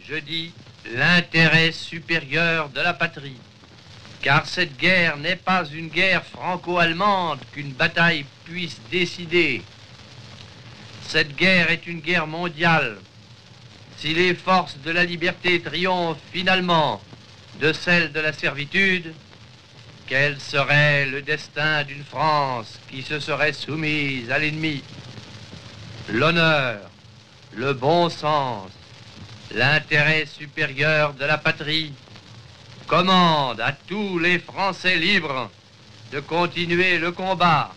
Je dis l'intérêt supérieur de la patrie. Car cette guerre n'est pas une guerre franco-allemande qu'une bataille puisse décider. Cette guerre est une guerre mondiale. Si les forces de la liberté triomphent finalement de celles de la servitude, quel serait le destin d'une France qui se serait soumise à l'ennemi? L'honneur, le bon sens, l'intérêt supérieur de la patrie commande à tous les Français libres de continuer le combat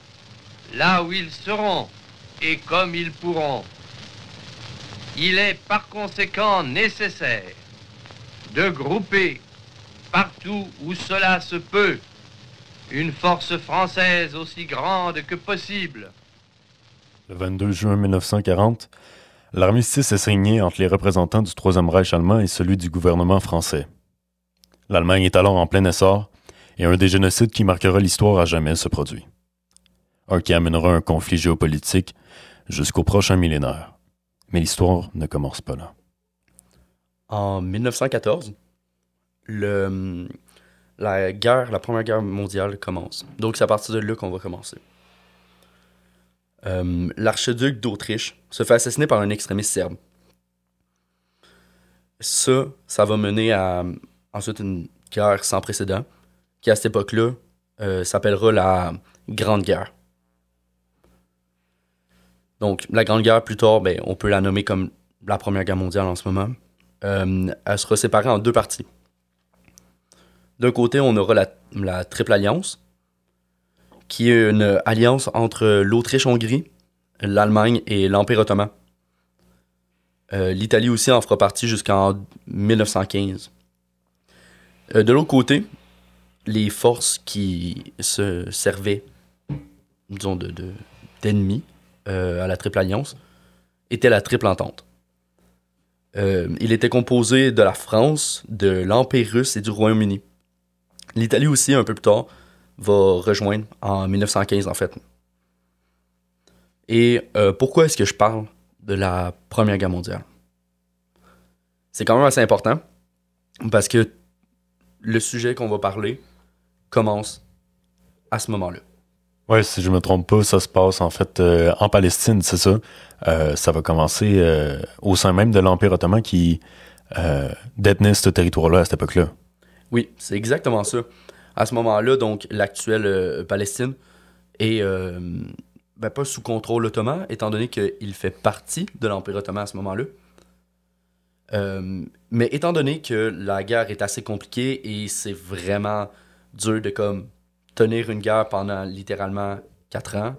là où ils seront et comme ils pourront. Il est par conséquent nécessaire de grouper partout où cela se peut une force française aussi grande que possible. Le 22 juin 1940, l'armistice est signé entre les représentants du Troisième Reich allemand et celui du gouvernement français. L'Allemagne est alors en plein essor et un des génocides qui marquera l'histoire à jamais se produit. Un qui amènera un conflit géopolitique jusqu'au prochain millénaire. Mais l'histoire ne commence pas là. En 1914, la Première Guerre mondiale commence. Donc c'est à partir de là qu'on va commencer. L'archiduc d'Autriche se fait assassiner par un extrémiste serbe. Ça va mener à ensuite une guerre sans précédent, qui à cette époque-là s'appellera la Grande Guerre. Donc la Grande Guerre, plus tard, on peut la nommer comme la Première Guerre mondiale en ce moment. Elle sera séparée en deux parties. D'un côté, on aura la Triple Alliance, qui est une alliance entre l'Autriche-Hongrie, l'Allemagne et l'Empire ottoman. L'Italie aussi en fera partie jusqu'en 1915. De l'autre côté, les forces qui se servaient, disons, d'ennemis à la Triple Alliance étaient la Triple Entente. Il était composé de la France, de l'Empire russe et du Royaume-Uni. L'Italie aussi, un peu plus tard, va rejoindre en 1915, en fait. Et pourquoi est-ce que je parle de la Première Guerre mondiale? C'est quand même assez important, parce que le sujet qu'on va parler commence à ce moment-là. Ouais, si je me trompe pas, ça se passe en fait en Palestine, c'est ça. Ça va commencer au sein même de l'Empire ottoman qui détenait ce territoire-là à cette époque-là. Oui, c'est exactement ça. À ce moment-là, donc, l'actuelle Palestine est pas sous contrôle ottoman, étant donné qu'il fait partie de l'Empire ottoman à ce moment-là. Mais étant donné que la guerre est assez compliquée et c'est vraiment dur de tenir une guerre pendant littéralement 4 ans,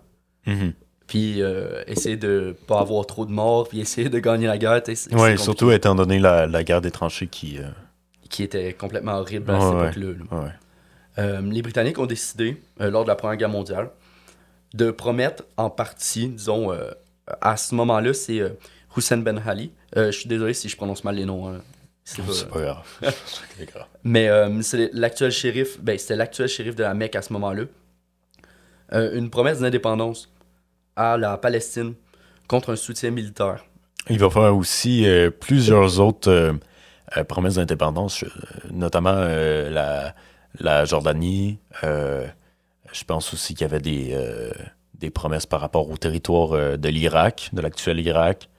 puis essayer de pas avoir trop de morts, puis essayer de gagner la guerre. Oui, surtout étant donné la guerre des tranchées qui était complètement horrible à cette époque-là. Les Britanniques ont décidé, lors de la Première Guerre mondiale, de promettre en partie, disons, à ce moment-là, c'est Hussein Ben Ali. Je suis désolé si je prononce mal les noms. C'est pas grave. C'est grave. Mais c'est l'actuel shérif, c'était l'actuel shérif de la Mecque à ce moment-là. Une promesse d'indépendance à la Palestine contre un soutien militaire. Il va faire aussi plusieurs autres promesses d'indépendance, notamment la Jordanie. Je pense aussi qu'il y avait des promesses par rapport au territoire de l'Irak, de l'actuel Irak.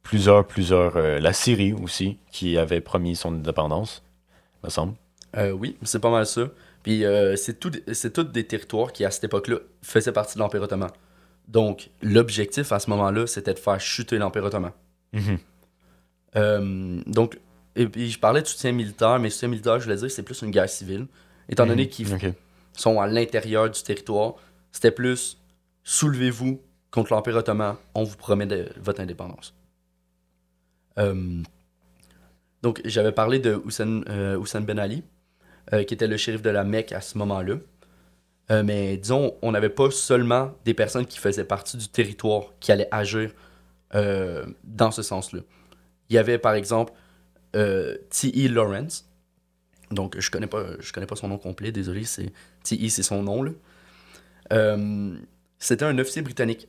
Plusieurs, la Syrie aussi, qui avait promis son indépendance, me semble. Oui, c'est pas mal ça. Puis c'est tous des territoires qui, à cette époque-là, faisaient partie de l'Empire ottoman. Donc, l'objectif, à ce moment-là, c'était de faire chuter l'Empire ottoman. Donc, et puis je parlais de soutien militaire, mais soutien militaire, je voulais dire, c'est plus une guerre civile. Étant donné qu'ils sont à l'intérieur du territoire, c'était plus « soulevez-vous contre l'Empire ottoman, on vous promet votre indépendance ». Donc, j'avais parlé de Hussein Ben Ali, qui était le shérif de la Mecque à ce moment-là. Mais disons, on n'avait pas seulement des personnes qui faisaient partie du territoire qui allaient agir dans ce sens-là. Il y avait, par exemple, T.E. Lawrence. Donc, je connais pas son nom complet, désolé, T.E. c'est son nom, là. C'était un officier britannique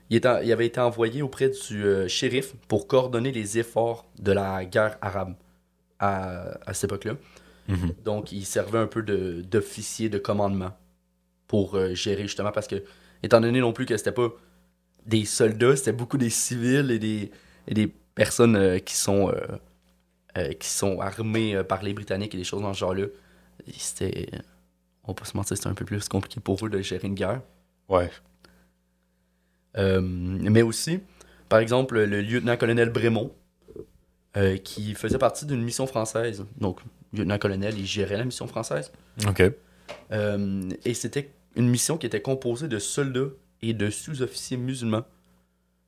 Il avait été envoyé auprès du shérif pour coordonner les efforts de la guerre arabe à cette époque-là. Donc, il servait un peu d'officier de commandement pour gérer, justement, parce que, étant donné non plus que c'était pas des soldats, c'était beaucoup des civils et des personnes qui sont armées par les Britanniques et des choses dans ce genre-là. C'était, on va pas se mentir, c'était un peu plus compliqué pour eux de gérer une guerre. Ouais. Mais aussi, par exemple, le lieutenant-colonel Brémond, qui faisait partie d'une mission française. Donc, lieutenant-colonel, il gérait la mission française. OK. Et c'était une mission qui était composée de soldats et de sous-officiers musulmans.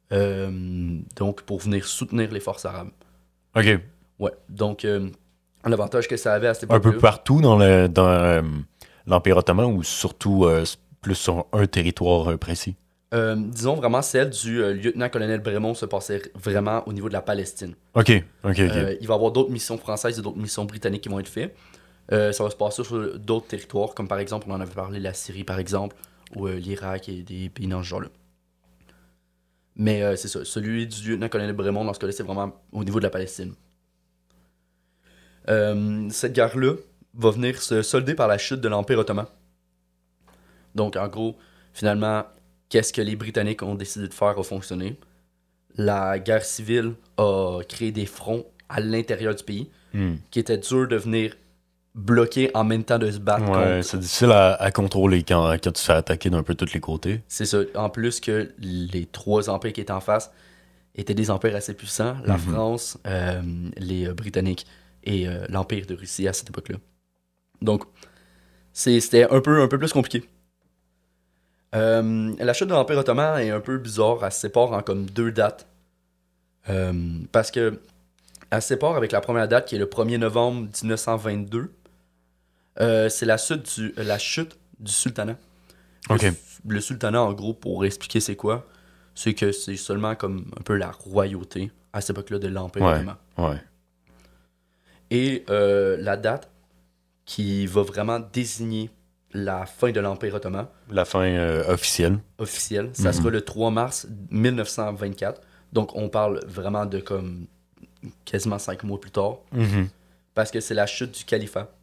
Donc, pour venir soutenir les forces arabes. OK. Ouais. Donc, l'avantage que ça avait à cette Un époque-là... peu partout dans l'Empire ottoman ou surtout plus sur un territoire précis? disons vraiment celle du lieutenant-colonel Brémond se passait vraiment au niveau de la Palestine. OK. Il va y avoir d'autres missions françaises et d'autres missions britanniques qui vont être faites. Ça va se passer sur d'autres territoires, comme par exemple, on en avait parlé, la Syrie par exemple, ou l'Irak et des pays dans ce genre-là. Mais c'est ça, celui du lieutenant-colonel Brémond, dans ce cas-là, c'est vraiment au niveau de la Palestine. Cette guerre-là va venir se solder par la chute de l'Empire ottoman. Donc, en gros, finalement, qu'est-ce que les Britanniques ont décidé de faire a fonctionné. La guerre civile a créé des fronts à l'intérieur du pays qui étaient durs de venir bloquer en même temps de se battre contre. C'est difficile à contrôler quand tu te fais attaquer d'un peu tous les côtés. C'est ça. En plus que les trois empires qui étaient en face étaient des empires assez puissants. La France, les Britanniques et l'Empire de Russie à cette époque-là. Donc, c'était un peu plus compliqué. La chute de l'Empire ottoman est un peu bizarre. Elle se sépare en comme 2 dates. Parce que elle se sépare avec la première date qui est le 1er novembre 1922. C'est la chute du sultanat. OK. Le sultanat, en gros, pour expliquer c'est quoi, c'est que c'est seulement comme un peu la royauté à cette époque-là de l'Empire ottoman. Ouais. Et la date qui va vraiment désigner la fin de l'Empire ottoman. La fin officielle. Officielle. Ça sera le 3 mars 1924. Donc, on parle vraiment de comme quasiment 5 mois plus tard. Parce que c'est la chute du califat.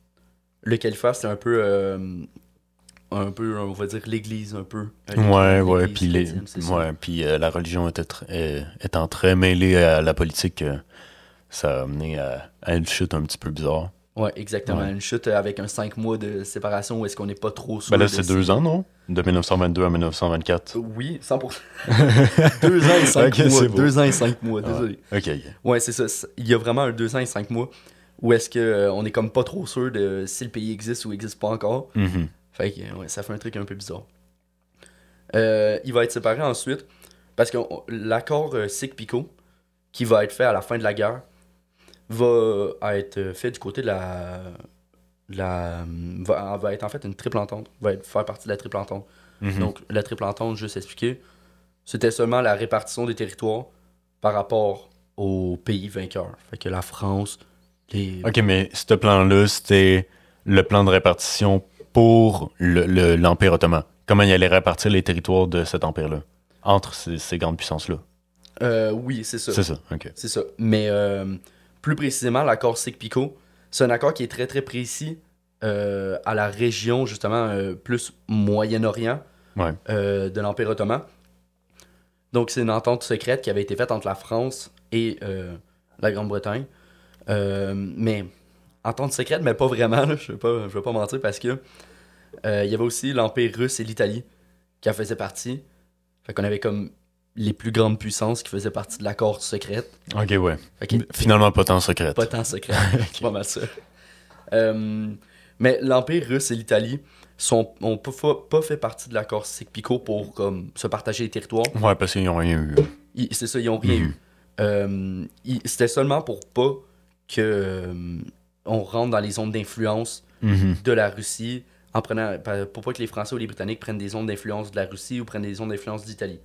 Le califat, c'est un peu, on va dire, l'église, un peu. Ouais. Puis la religion étant très mêlée à la politique, ça a amené à une chute un petit peu bizarre. Ouais, exactement. Une chute avec un 5 mois de séparation où est-ce qu'on n'est pas trop sûr. Ben là, c'est 2 ans, non? De 1922 à 1924. Oui, 100%. 2 ans et 5 mois. 2 ans et 5 mois, désolé. OK. Ouais, c'est ça. Il y a vraiment un 2 ans et 5 mois où est-ce qu'on est comme pas trop sûr de si le pays existe ou existe pas encore. Fait que, ouais, ça fait un truc un peu bizarre. Il va être séparé ensuite parce que l'accord Sykes-Picot, qui va être fait à la fin de la guerre, va être fait du côté de va être en fait une triple entente, va faire partie de la triple entente. Donc la triple entente, juste expliquer, c'était seulement la répartition des territoires par rapport aux pays vainqueurs. Fait que la France, OK, mais ce plan-là, c'était le plan de répartition pour l'Empire ottoman. Comment il allait répartir les territoires de cet empire-là entre ces grandes puissances-là? Oui, c'est ça. C'est ça, OK. C'est ça. Mais plus précisément, l'accord Sykes-Picot, c'est un accord qui est très très précis à la région, justement, plus Moyen-Orient de l'Empire ottoman. Donc, c'est une entente secrète qui avait été faite entre la France et la Grande-Bretagne. Mais, entente secrète, mais pas vraiment, là, je vais pas mentir, parce que il y avait aussi l'Empire russe et l'Italie qui en faisaient partie. Fait qu'on avait comme les plus grandes puissances qui faisaient partie de l'accord secret. OK, ouais. Okay. Finalement, pas tant secrète. Pas tant secret. C'est pas mal ça. Mais l'Empire russe et l'Italie ont pas fait partie de l'accord Sykes-Picot pour comme, se partager les territoires. Ouais, parce qu'ils n'ont rien eu. C'est ça, ils n'ont rien eu. C'était seulement pour pas que on rentre dans les zones d'influence de la Russie, pour pas que les Français ou les Britanniques prennent des zones d'influence de la Russie ou prennent des zones d'influence d'Italie.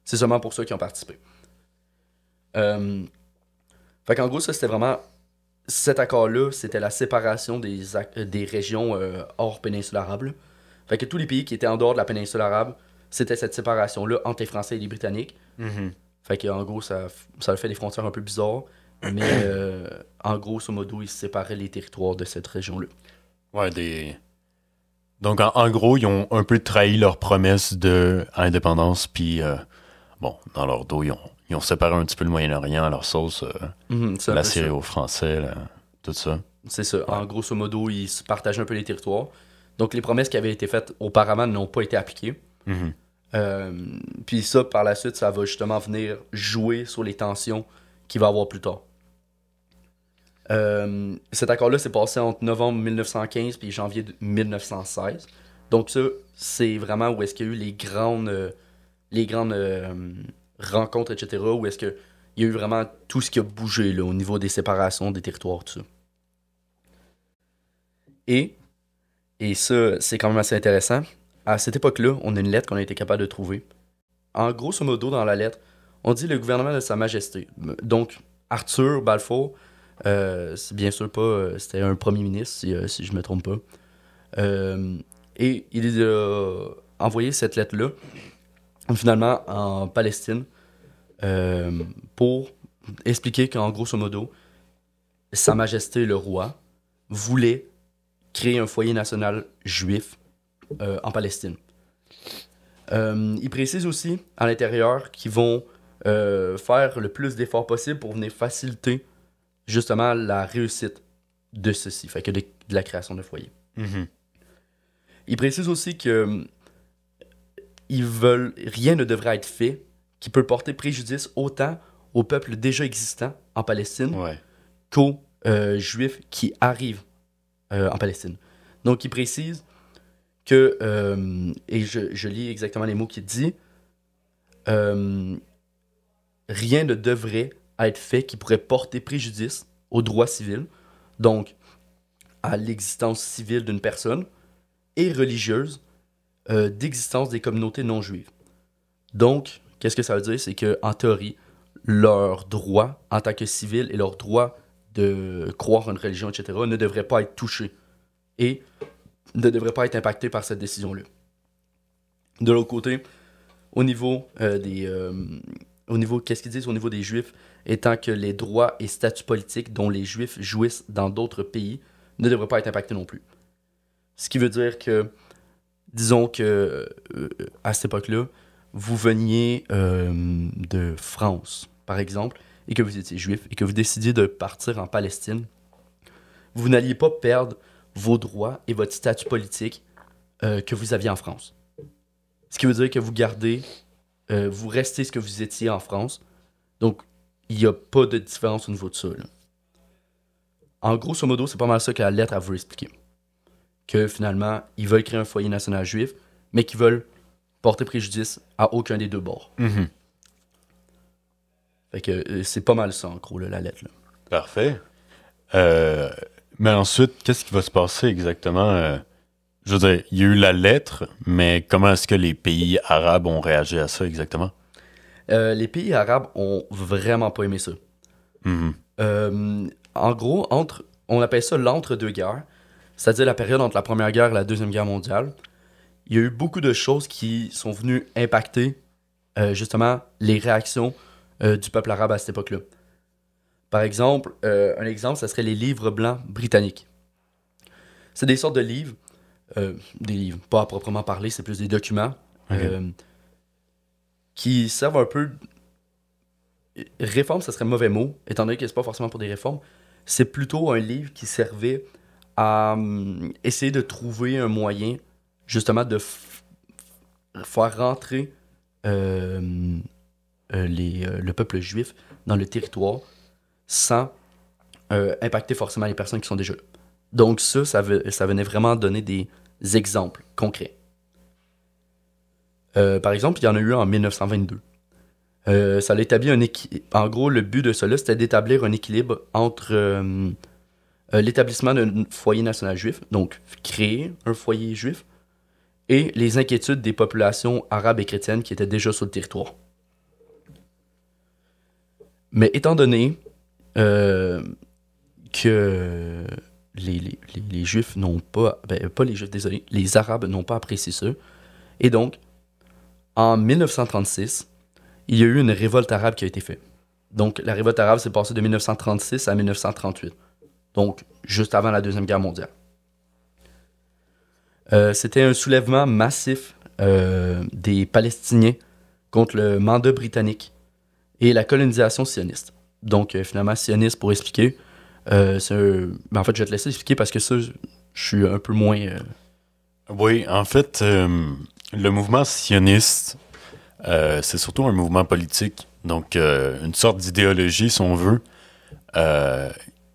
C'est seulement pour ça qu'ils ont participé. Fait qu'en gros, ça, c'était vraiment... Cet accord-là, c'était la séparation des régions hors péninsule arabe. Fait que tous les pays qui étaient en dehors de la péninsule arabe c'était cette séparation-là entre les Français et les Britanniques. Mhm. Fait qu'en gros, ça a fait des frontières un peu bizarres. Mais en grosso modo, ils séparaient les territoires de cette région-là. Ouais, Donc, en gros, ils ont un peu trahi leur promesse d'indépendance, puis, bon, dans leur dos, ils ont séparé un petit peu le Moyen-Orient à leur sauce, C'est un la peu Syrie ça. aux Français, tout ça. C'est ça. En grosso modo, ils se partageaient un peu les territoires. Donc, les promesses qui avaient été faites auparavant n'ont pas été appliquées. Mhm. Puis ça, par la suite, ça va justement venir jouer sur les tensions qu'il va y avoir plus tard. Cet accord-là s'est passé entre novembre 1915 et janvier 1916. Donc ça, c'est vraiment où est-ce qu'il y a eu les grandes rencontres, etc. Où est-ce qu'il y a eu vraiment tout ce qui a bougé là, au niveau des séparations des territoires, tout ça. Et ça, c'est quand même assez intéressant. À cette époque-là, on a une lettre qu'on a été capable de trouver. En grosso modo, dans la lettre, on dit le gouvernement de Sa Majesté. Donc, Arthur Balfour, c'est bien sûr pas... c'était un premier ministre, si je me trompe pas. Et il a envoyé cette lettre-là, finalement, en Palestine, pour expliquer qu'en grosso modo, Sa Majesté le roi voulait créer un foyer national juif en Palestine. Il précise aussi à l'intérieur qu'ils vont faire le plus d'efforts possible pour venir faciliter justement la réussite de ceci, fait que de la création de foyers. Mhm. Il précise aussi que rien ne devrait être fait qui peut porter préjudice autant au peuple déjà existant en Palestine Ouais. qu'aux Juifs qui arrivent en Palestine. Donc, il précise que, et je lis exactement les mots qu'il dit, rien ne devrait être fait qui pourrait porter préjudice aux droits civils, donc à l'existence civile d'une personne, et religieuse d'existence des communautés non juives. Donc, qu'est-ce que ça veut dire? C'est qu'en théorie, leurs droits en tant que civils et leur droit de croire en une religion, etc., ne devraient pas être touchés et ne devraient pas être impactés par cette décision-là. De l'autre côté, au niveau qu'est-ce qu'ils disent au niveau des Juifs, étant que les droits et statuts politiques dont les Juifs jouissent dans d'autres pays ne devraient pas être impactés non plus. Ce qui veut dire que, disons que à cette époque-là, vous veniez de France, par exemple, et que vous étiez juif, et que vous décidiez de partir en Palestine, vous n'alliez pas perdre vos droits et votre statut politique que vous aviez en France. Ce qui veut dire que vous gardez, vous restez ce que vous étiez en France. Donc, il n'y a pas de différence au niveau de ça. Là. En grosso modo, c'est pas mal ça que la lettre a voulu expliquer. Que finalement, ils veulent créer un foyer national juif, mais qu'ils veulent porter préjudice à aucun des deux bords. Mhm. Fait que c'est pas mal ça, en gros, là, la lettre. Là. Parfait. Mais ensuite, qu'est-ce qui va se passer exactement? Je veux dire, il y a eu la lettre, mais comment est-ce que les pays arabes ont réagi à ça exactement? Les pays arabes ont vraiment pas aimé ça. Mhm. En gros, on appelle ça l'entre-deux-guerres, c'est-à-dire la période entre la Première Guerre et la Deuxième Guerre mondiale. Il y a eu beaucoup de choses qui sont venues impacter justement les réactions du peuple arabe à cette époque-là. Par exemple, un exemple, ça serait les livres blancs britanniques. C'est des sortes de livres, des livres, pas à proprement parler, c'est plus des documents, qui servent un peu... Réforme, ça serait un mauvais mot, étant donné que c'est pas forcément pour des réformes. C'est plutôt un livre qui servait à essayer de trouver un moyen, justement, de faire rentrer le peuple juif dans le territoire sans impacter forcément les personnes qui sont déjà là. Donc ça venait vraiment donner des exemples concrets. Par exemple, il y en a eu en 1922. Ça a établi en gros, le but de cela, c'était d'établir un équilibre entre l'établissement d'un foyer national juif, donc créer un foyer juif, et les inquiétudes des populations arabes et chrétiennes qui étaient déjà sur le territoire. Mais étant donné que les Juifs n'ont pas... pas les Juifs, désolé. Les Arabes n'ont pas apprécié ça. Et donc, En 1936, il y a eu une révolte arabe qui a été faite. Donc, la révolte arabe s'est passée de 1936 à 1938. Donc, juste avant la Deuxième Guerre mondiale. C'était un soulèvement massif des Palestiniens contre le mandat britannique et la colonisation sioniste. Donc, finalement, sioniste, pour expliquer, en fait, je vais te laisser expliquer parce que ça, je suis un peu moins... Oui, en fait, le mouvement sioniste, c'est surtout un mouvement politique, donc une sorte d'idéologie, si on veut,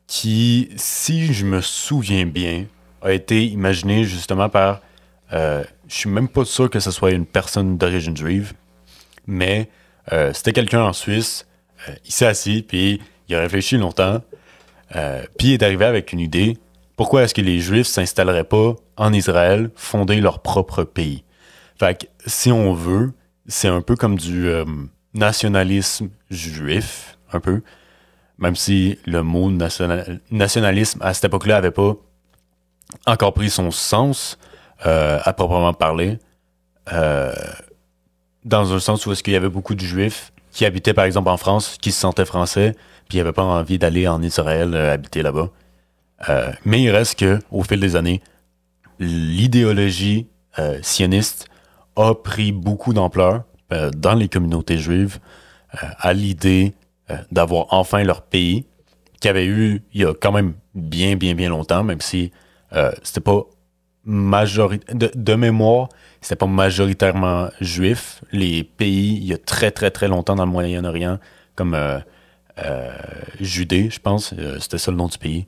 qui, si je me souviens bien, a été imaginé justement par... je suis même pas sûr que ce soit une personne d'origine juive, mais c'était quelqu'un en Suisse, il s'est assis, puis il a réfléchi longtemps, puis il est arrivé avec une idée. Pourquoi est-ce que les Juifs s'installeraient pas en Israël, fonder leur propre pays? Fait que, si on veut, c'est un peu comme du nationalisme juif, un peu, même si le mot nationalisme à cette époque-là avait pas encore pris son sens à proprement parler, dans un sens où est-ce qu'il y avait beaucoup de Juifs qui habitaient par exemple en France, qui se sentaient français, puis ils n'avaient pas envie d'aller en Israël habiter là-bas. Mais il reste que, au fil des années, l'idéologie sioniste a pris beaucoup d'ampleur dans les communautés juives à l'idée d'avoir enfin leur pays, qu'il y avait eu il y a quand même bien longtemps, même si c'était pas de mémoire, c'était pas majoritairement juif. Les pays, il y a très longtemps dans le Moyen-Orient, comme Judée, je pense, c'était ça le nom du pays,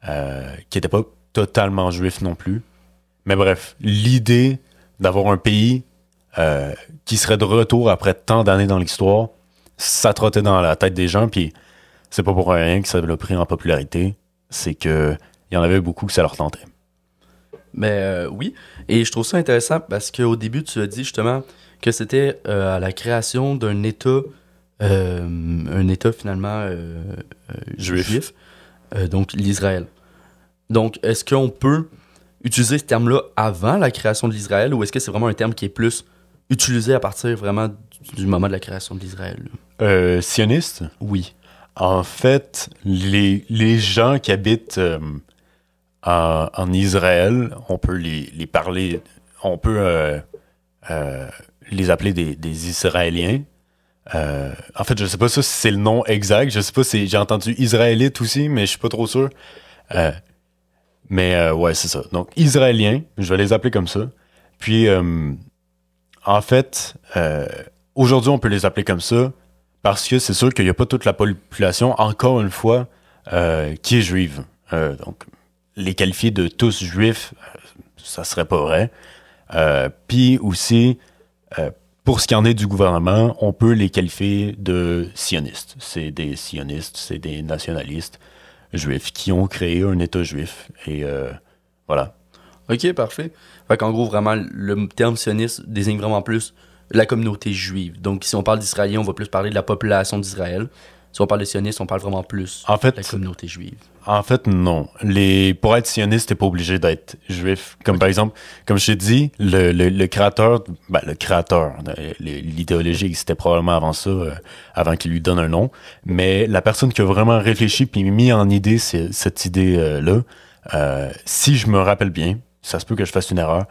qui n'était pas totalement juif non plus. Mais bref, l'idée d'avoir un pays qui serait de retour après tant d'années dans l'histoire, ça trottait dans la tête des gens, puis c'est pas pour rien que ça l'a pris en popularité, c'est que il y en avait beaucoup que ça leur tentait. Mais oui, et je trouve ça intéressant parce qu'au début, tu as dit justement que c'était à la création d'un État finalement juif, donc l'Israël. Donc, est-ce qu'on peut utiliser ce terme-là avant la création de l'Israël ou est-ce que c'est vraiment un terme qui est plus utilisé à partir vraiment du moment de la création de l'Israël? Sioniste? Oui. En fait, les gens qui habitent en Israël, on peut les parler, on peut les appeler des Israéliens. En fait, je sais pas ça si c'est le nom exact. Je sais pas si j'ai entendu Israélite aussi, mais je suis pas trop sûr. Mais ouais, c'est ça. Donc, Israéliens, je vais les appeler comme ça. Puis, en fait, aujourd'hui, on peut les appeler comme ça parce que c'est sûr qu'il n'y a pas toute la population, encore une fois, qui est juive. Donc, les qualifier de tous juifs, ça serait pas vrai. Puis aussi, pour ce qui en est du gouvernement, on peut les qualifier de sionistes. C'est des sionistes, c'est des nationalistes juifs qui ont créé un État juif. Et voilà. Ok, parfait. Fait qu'en gros, vraiment, le terme sioniste désigne vraiment plus la communauté juive. Donc, si on parle d'Israéliens, on va plus parler de la population d'Israël. Si on parle de sionistes, on parle vraiment plus de la communauté juive. En fait, non. Pour être sioniste, t'es pas obligé d'être juif. Comme par exemple, comme je t'ai dit, le créateur, l'idéologie existait probablement avant ça, avant qu'il lui donne un nom. Mais la personne qui a vraiment réfléchi puis mis en idée cette idée-là, si je me rappelle bien, ça se peut que je fasse une erreur,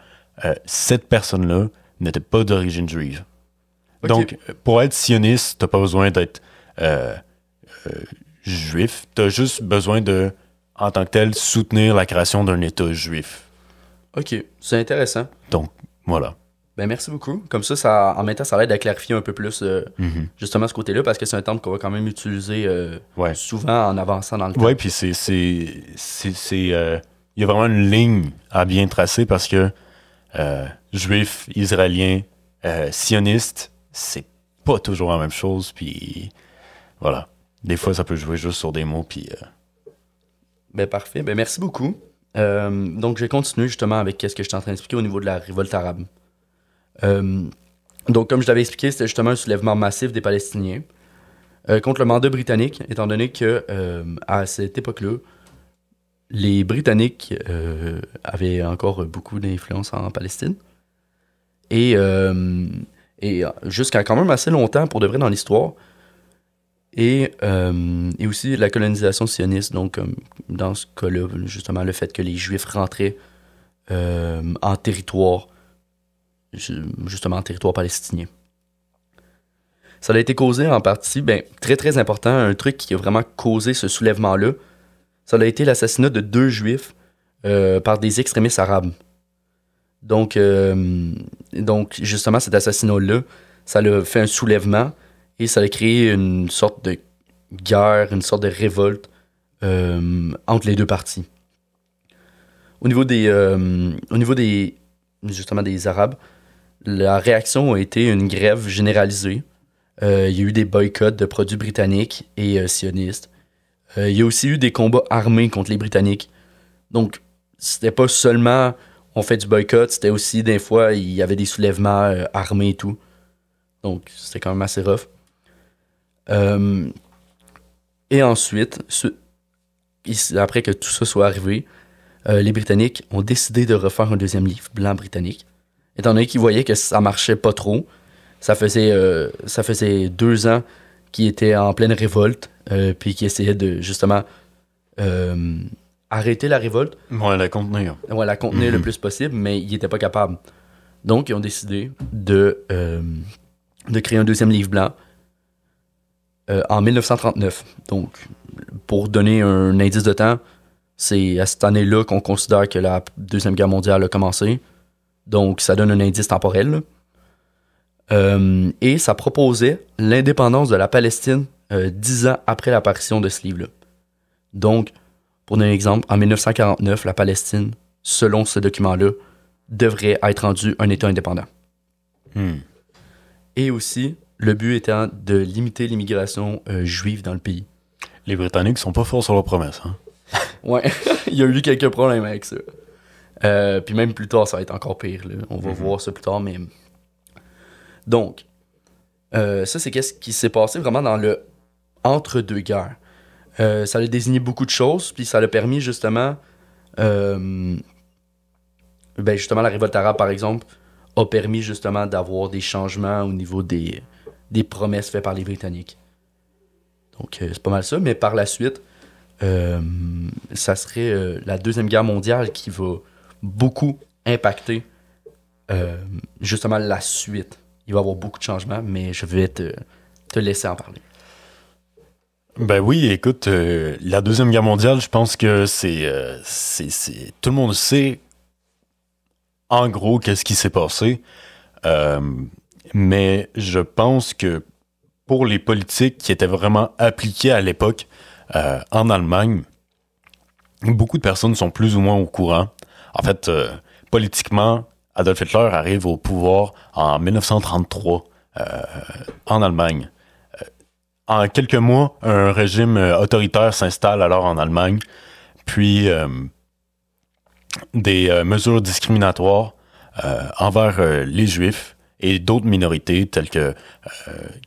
cette personne-là n'était pas d'origine juive. Okay. Donc, pour être sioniste, t'as pas besoin d'être juif, t'as juste besoin de, en tant que tel, soutenir la création d'un État juif. Ok, c'est intéressant. Donc, voilà. Ben merci beaucoup. Comme ça en même temps, ça aide à clarifier un peu plus justement ce côté-là, parce que c'est un terme qu'on va quand même utiliser souvent en avançant dans le temps. Oui, puis il y a vraiment une ligne à bien tracer parce que juif, israélien, sioniste, c'est pas toujours la même chose, puis voilà. Des fois, ça peut jouer juste sur des mots, puis... Ben parfait. Ben merci beaucoup. Donc, je vais continuer justement avec ce que je suis en train d'expliquer au niveau de la révolte arabe. Donc, comme je l'avais expliqué, c'était justement un soulèvement massif des Palestiniens contre le mandat britannique, étant donné que à cette époque-là, les Britanniques avaient encore beaucoup d'influence en Palestine. Et Et jusqu'à quand même assez longtemps, pour de vrai, dans l'histoire. Et aussi la colonisation sioniste, donc dans ce cas-là, justement, le fait que les Juifs rentraient en territoire, justement en territoire palestinien. Ça a été causé en partie, très très important, un truc qui a vraiment causé ce soulèvement-là, ça a été l'assassinat de 2 Juifs par des extrémistes arabes. Donc justement, cet assassinat-là, ça a fait un soulèvement et ça a créé une sorte de guerre, une sorte de révolte entre les deux parties. Au niveau des justement des Arabes, la réaction a été une grève généralisée. Il y a eu des boycotts de produits britanniques et sionistes. Il y a aussi eu des combats armés contre les Britanniques. Donc, c'était pas seulement on fait du boycott, c'était aussi des fois, il y avait des soulèvements armés et tout. Donc, c'était quand même assez rough. Et ensuite, après que tout ça soit arrivé, les Britanniques ont décidé de refaire un deuxième livre blanc britannique. Étant donné qu'ils voyaient que ça marchait pas trop, ça faisait 2 ans qu'ils étaient en pleine révolte, puis qu'ils essayaient de, justement, arrêter la révolte. Ouais, la contenir. Ouais, la contenir le plus possible, mais ils n'étaient pas capables. Donc, ils ont décidé de créer un deuxième livre blanc en 1939. Donc, pour donner un indice de temps, c'est à cette année-là qu'on considère que la Deuxième Guerre mondiale a commencé. Donc, ça donne un indice temporel. Et ça proposait l'indépendance de la Palestine 10 ans après l'apparition de ce livre-là. Donc, pour donner un exemple, en 1949, la Palestine, selon ce document-là, devrait être rendue un État indépendant. Et aussi, le but étant de limiter l'immigration juive dans le pays. Les Britanniques sont pas forts sur leurs promesses, hein? Ouais, il y a eu quelques problèmes avec ça. Puis même plus tard, ça va être encore pire, là. On va voir ça plus tard, mais... Donc, ça, c'est qu'est-ce qui s'est passé vraiment dans le entre-deux-guerres. Ça a désigné beaucoup de choses, puis ça a permis justement... justement, la révolte arabe, par exemple, a permis justement d'avoir des changements au niveau des promesses faites par les Britanniques. Donc, c'est pas mal ça, mais par la suite, ça serait la Deuxième Guerre mondiale qui va beaucoup impacter justement la suite. Il va y avoir beaucoup de changements, mais je vais te laisser en parler. Ben oui, écoute, la Deuxième Guerre mondiale, je pense que c'est tout le monde sait en gros qu'est-ce qui s'est passé, mais je pense que pour les politiques qui étaient vraiment appliquées à l'époque en Allemagne, beaucoup de personnes sont plus ou moins au courant. En fait, politiquement, Adolf Hitler arrive au pouvoir en 1933 en Allemagne. En quelques mois, un régime autoritaire s'installe alors en Allemagne, puis des mesures discriminatoires envers les Juifs et d'autres minorités telles que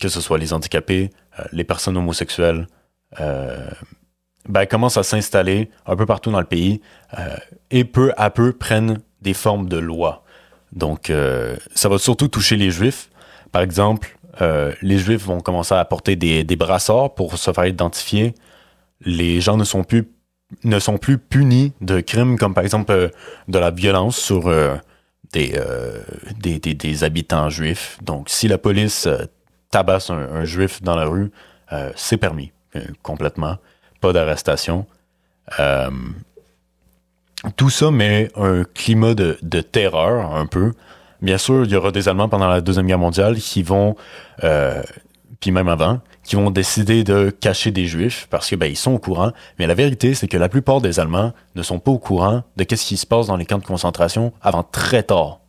ce soit les handicapés, les personnes homosexuelles, commencent à s'installer un peu partout dans le pays et peu à peu prennent des formes de loi. Donc, ça va surtout toucher les Juifs. Par exemple, les Juifs vont commencer à porter des brassards pour se faire identifier. Les gens ne sont plus punis de crimes comme par exemple de la violence sur des habitants juifs. Donc, si la police tabasse un juif dans la rue, c'est permis complètement. Pas d'arrestation. Tout ça met un climat de terreur un peu. Bien sûr, il y aura des Allemands pendant la Deuxième Guerre mondiale qui vont, puis même avant, qui vont décider de cacher des Juifs parce que ils sont au courant. Mais la vérité, c'est que la plupart des Allemands ne sont pas au courant de qu'est-ce qui se passe dans les camps de concentration avant très tard.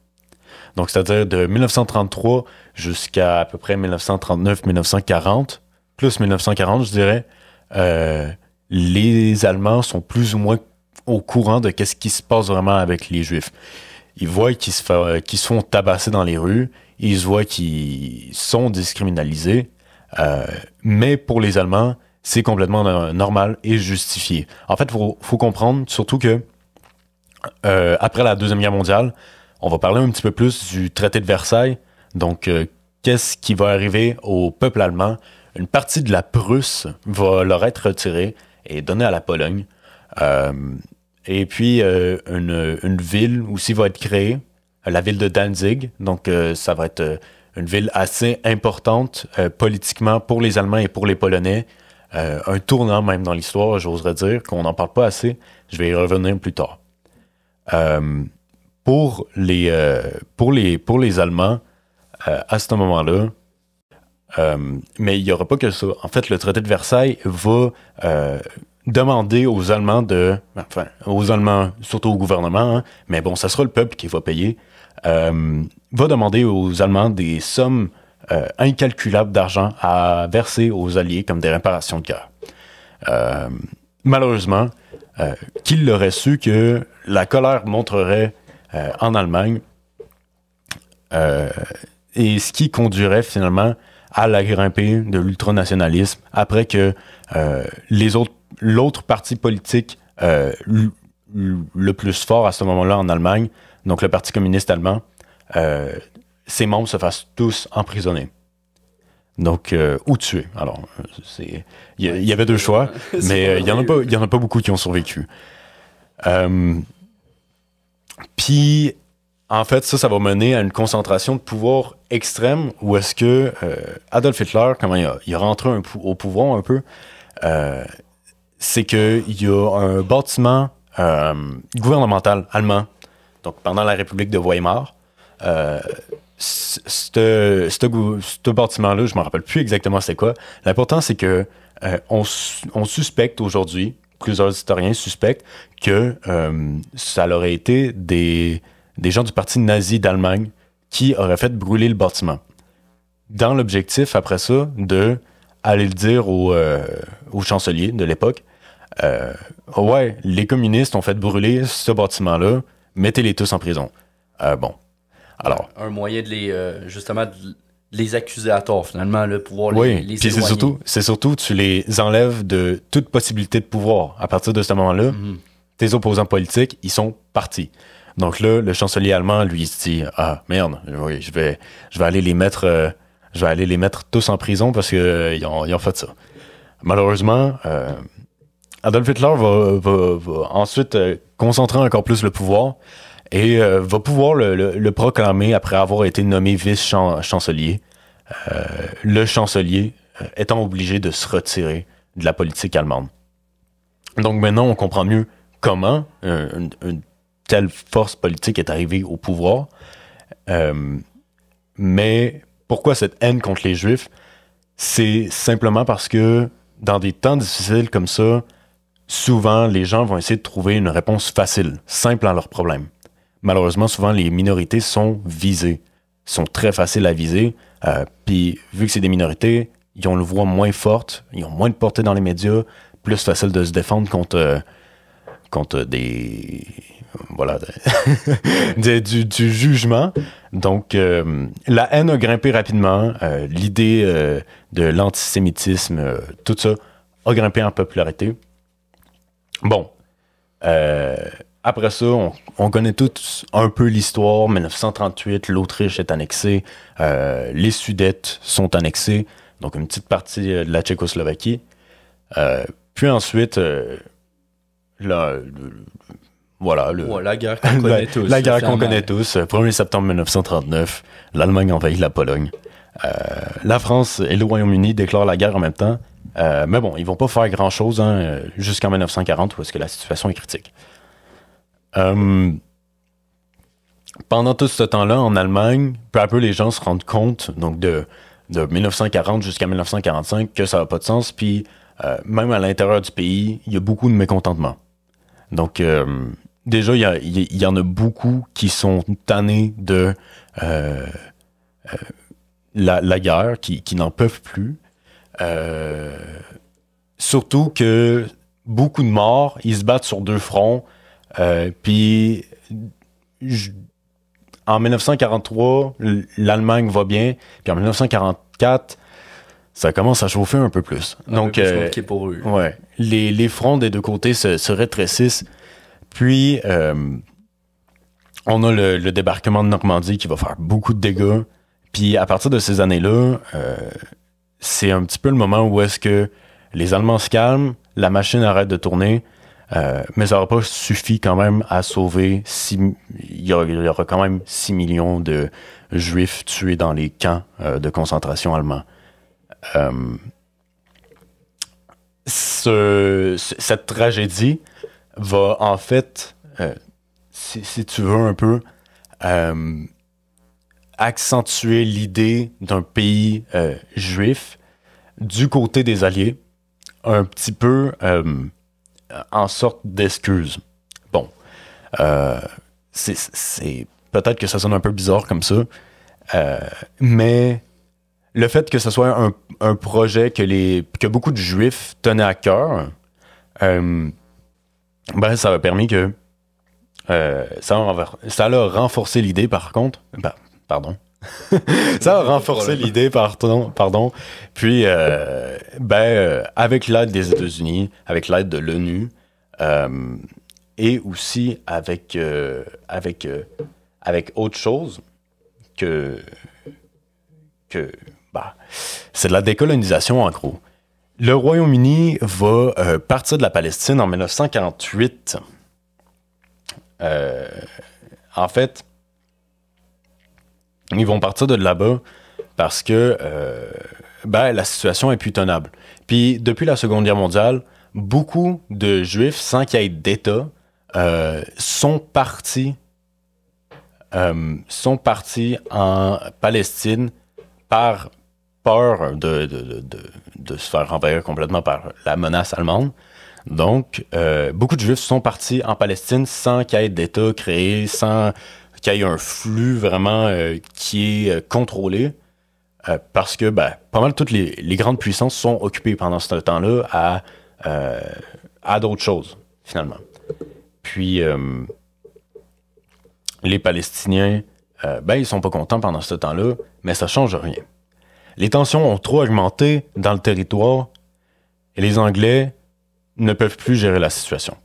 Donc, c'est-à-dire de 1933 jusqu'à à peu près 1939-1940, plus 1940, je dirais, les Allemands sont plus ou moins au courant de qu'est-ce qui se passe vraiment avec les Juifs. Ils voient qu'ils se font tabasser dans les rues, ils voient qu'ils sont discriminalisés, mais pour les Allemands, c'est complètement normal et justifié. En fait, faut comprendre surtout que après la Deuxième Guerre mondiale, on va parler un petit peu plus du traité de Versailles, donc qu'est-ce qui va arriver au peuple allemand? Une partie de la Prusse va leur être retirée et donnée à la Pologne. Et puis, une ville aussi va être créée, la ville de Danzig. Donc, ça va être une ville assez importante politiquement pour les Allemands et pour les Polonais. Un tournant même dans l'histoire, j'oserais dire, qu'on n'en parle pas assez. Je vais y revenir plus tard. Pour les Allemands, à ce moment-là, mais il n'y aura pas que ça. En fait, le traité de Versailles va demander aux Allemands aux Allemands, surtout au gouvernement, hein, mais bon, ça sera le peuple qui va payer, va demander aux Allemands des sommes incalculables d'argent à verser aux Alliés comme des réparations de guerre. Malheureusement, qu'il aurait su que la colère monterait en Allemagne, et ce qui conduirait finalement à la grimpée de l'ultranationalisme après que l'autre parti politique le plus fort à ce moment-là en Allemagne, donc le Parti communiste allemand, ses membres se fassent tous emprisonner. Donc, ou tuer. Alors, il y avait deux choix, mais il y en a pas beaucoup qui ont survécu. Puis, en fait, ça va mener à une concentration de pouvoir extrême où est-ce que Adolf Hitler, comment il est rentré au pouvoir un peu, c'est qu'il y a un bâtiment gouvernemental allemand, donc pendant la République de Weimar. Ce bâtiment-là, je ne me rappelle plus exactement c'est quoi. L'important, c'est que on suspecte aujourd'hui, plusieurs historiens suspectent que ça aurait été des gens du parti nazi d'Allemagne qui auraient fait brûler le bâtiment. Dans l'objectif, après ça, de aller le dire au chancelier de l'époque, ouais, les communistes ont fait brûler ce bâtiment-là, mettez-les tous en prison. Bon. Alors. Un moyen de les accuser à tort, finalement, le pouvoir oui, les puis c'est surtout, tu les enlèves de toute possibilité de pouvoir. À partir de ce moment-là, tes opposants politiques, ils sont partis. Donc là, le chancelier allemand, lui, il se dit, ah, merde, oui, je vais aller les mettre tous en prison parce que ils ont fait ça. Malheureusement, Adolf Hitler va ensuite concentrer encore plus le pouvoir et va pouvoir le proclamer après avoir été nommé vice-chancelier. Le chancelier étant obligé de se retirer de la politique allemande. Donc maintenant, on comprend mieux comment une telle force politique est arrivée au pouvoir. Mais pourquoi cette haine contre les Juifs? C'est simplement parce que dans des temps difficiles comme ça, souvent, les gens vont essayer de trouver une réponse facile, simple à leurs problèmes. Malheureusement, souvent, les minorités sont visées, sont très faciles à viser. Puis, vu que c'est des minorités, ils ont une voix moins forte, ils ont moins de portée dans les médias, plus facile de se défendre contre des... Voilà, du jugement. Donc, la haine a grimpé rapidement. L'idée de l'antisémitisme, tout ça, a grimpé en popularité. Bon. Après ça, on connaît tous un peu l'histoire. 1938, l'Autriche est annexée. Les Sudètes sont annexés. Donc, une petite partie de la Tchécoslovaquie. Puis ensuite, la guerre qu'on connaît tous. La guerre qu'on connaît tous. 1er septembre 1939, l'Allemagne envahit la Pologne. La France et le Royaume-Uni déclarent la guerre en même temps. Mais bon, ils vont pas faire grand-chose jusqu'en 1940 où est-ce que la situation est critique. Pendant tout ce temps-là, en Allemagne, peu à peu, les gens se rendent compte, donc de 1940 jusqu'à 1945, que ça n'a pas de sens. Puis, même à l'intérieur du pays, il y a beaucoup de mécontentement. Donc, déjà, il y en a beaucoup qui sont tannés de la guerre, qui n'en peuvent plus. Surtout que beaucoup de morts, ils se battent sur deux fronts. Puis, en 1943, l'Allemagne va bien. Puis en 1944, ça commence à chauffer un peu plus. Donc, compliqué pour eux. Ouais, les fronts des deux côtés se rétrécissent. Puis, on a le débarquement de Normandie qui va faire beaucoup de dégâts. Puis à partir de ces années-là, c'est un petit peu le moment où est-ce que les Allemands se calment, la machine arrête de tourner, mais ça n'aura pas suffi quand même à sauver. Il y aura quand même 6 millions de Juifs tués dans les camps de concentration allemands. Cette tragédie va en fait, si tu veux un peu, accentuer l'idée d'un pays juif du côté des Alliés, un petit peu en sorte d'excuse. Bon, c'est peut-être que ça sonne un peu bizarre comme ça, mais le fait que ce soit un projet que beaucoup de Juifs tenaient à cœur, ça a permis que ça a renforcé l'idée, par contre. Pardon. Ça a renforcé l'idée, pardon. Puis, avec l'aide des États-Unis, avec l'aide de l'ONU, et aussi avec autre chose c'est de la décolonisation, en gros. Le Royaume-Uni va partir de la Palestine en 1948. En fait, ils vont partir de là-bas parce que la situation est plus tenable. Puis, depuis la Seconde Guerre mondiale, beaucoup de Juifs, sans qu'il y ait d'État, sont partis en Palestine par peur de se faire envahir complètement par la menace allemande. Donc, beaucoup de Juifs sont partis en Palestine sans qu'il y ait d'État créé, sans qu'il y ait un flux vraiment qui est contrôlé, parce que pas mal toutes les grandes puissances sont occupées pendant ce temps-là à d'autres choses, finalement. Puis, les Palestiniens, ils sont pas contents pendant ce temps-là, mais ça change rien. Les tensions ont trop augmenté dans le territoire et les Anglais ne peuvent plus gérer la situation.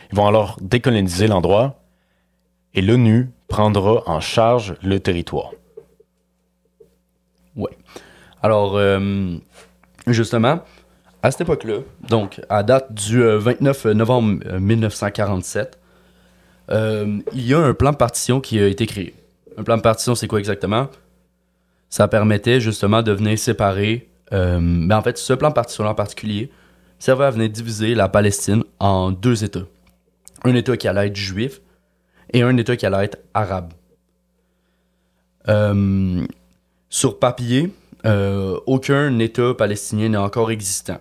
Ils vont alors décoloniser l'endroit et l'ONU prendra en charge le territoire. Ouais. Alors, justement, à cette époque-là, donc à date du 29 novembre 1947, il y a un plan de partition qui a été créé. Un plan de partition, c'est quoi exactement? Ça permettait justement de venir séparer... en fait, ce plan de partition en particulier servait à venir diviser la Palestine en 2 États. Un État qui allait être juif et un État qui allait être arabe. Sur papier, aucun État palestinien n'est encore existant.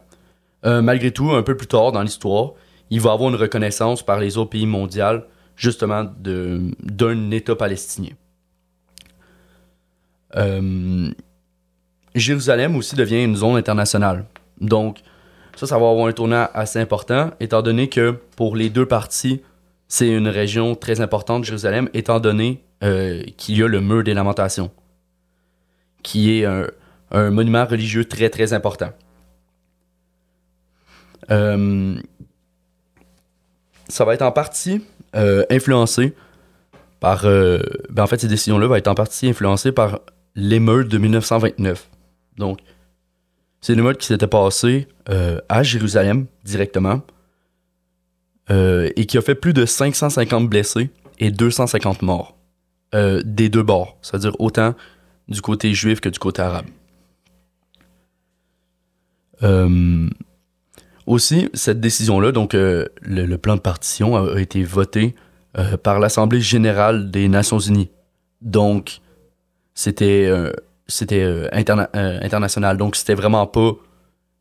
Malgré tout, un peu plus tard dans l'histoire, il va y avoir une reconnaissance par les autres pays mondiaux justement d'un État palestinien. Jérusalem aussi devient une zone internationale. Donc, ça va avoir un tournant assez important, étant donné que pour les deux parties, c'est une région très importante, Jérusalem, étant donné qu'il y a le mur des Lamentations, qui est un monument religieux très, très important. Ça va être en partie influencé par... ces décisions-là vont être en partie influencées par l'émeute de 1929. Donc, c'est une émeute qui s'était passée à Jérusalem, directement, et qui a fait plus de 550 blessés et 250 morts des deux bords, c'est-à-dire autant du côté juif que du côté arabe. Aussi, cette décision-là, donc le plan de partition a été voté par l'Assemblée générale des Nations unies. Donc, c'était international. Donc, c'était vraiment pas,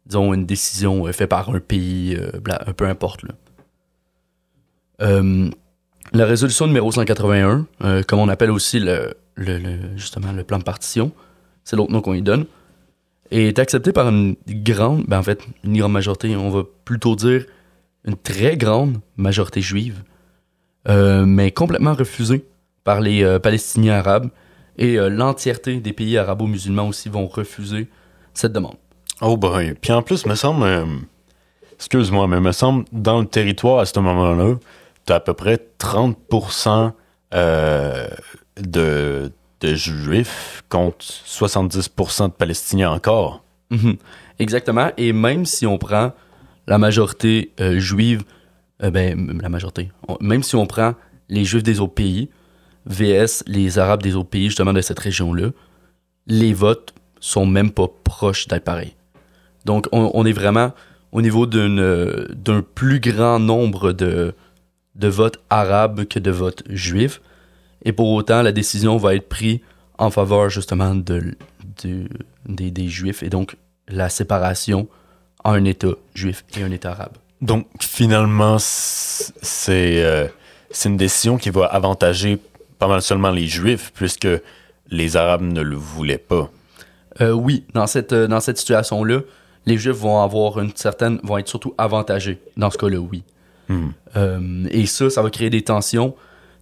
disons, une décision faite par un pays, peu importe. Là. La résolution numéro 181, comme on appelle aussi justement le plan de partition, c'est l'autre nom qu'on y donne, est acceptée par une grande majorité, on va plutôt dire une très grande majorité juive, mais complètement refusée par les Palestiniens arabes, et l'entièreté des pays arabo-musulmans aussi vont refuser cette demande. Oh boy. Puis en plus, me semble, excuse-moi, mais me semble, dans le territoire à ce moment-là, t'as à peu près 30% de de Juifs contre 70% de Palestiniens encore. Exactement. Et même si on prend la majorité juive, la majorité, même si on prend les Juifs des autres pays, vs les Arabes des autres pays, justement de cette région-là, les votes sont même pas proches d'être pareils. Donc, on est vraiment au niveau d'un plus grand nombre de votes arabes que de votes juifs. Et pour autant, la décision va être prise en faveur, justement, des Juifs. Et donc, la séparation en un État juif et un État arabe. Donc, finalement, c'est une décision qui va avantager pas mal seulement les Juifs, puisque les Arabes ne le voulaient pas. Oui, dans cette situation-là, les Juifs vont être surtout avantagés. Dans ce cas-là, oui. Et ça va créer des tensions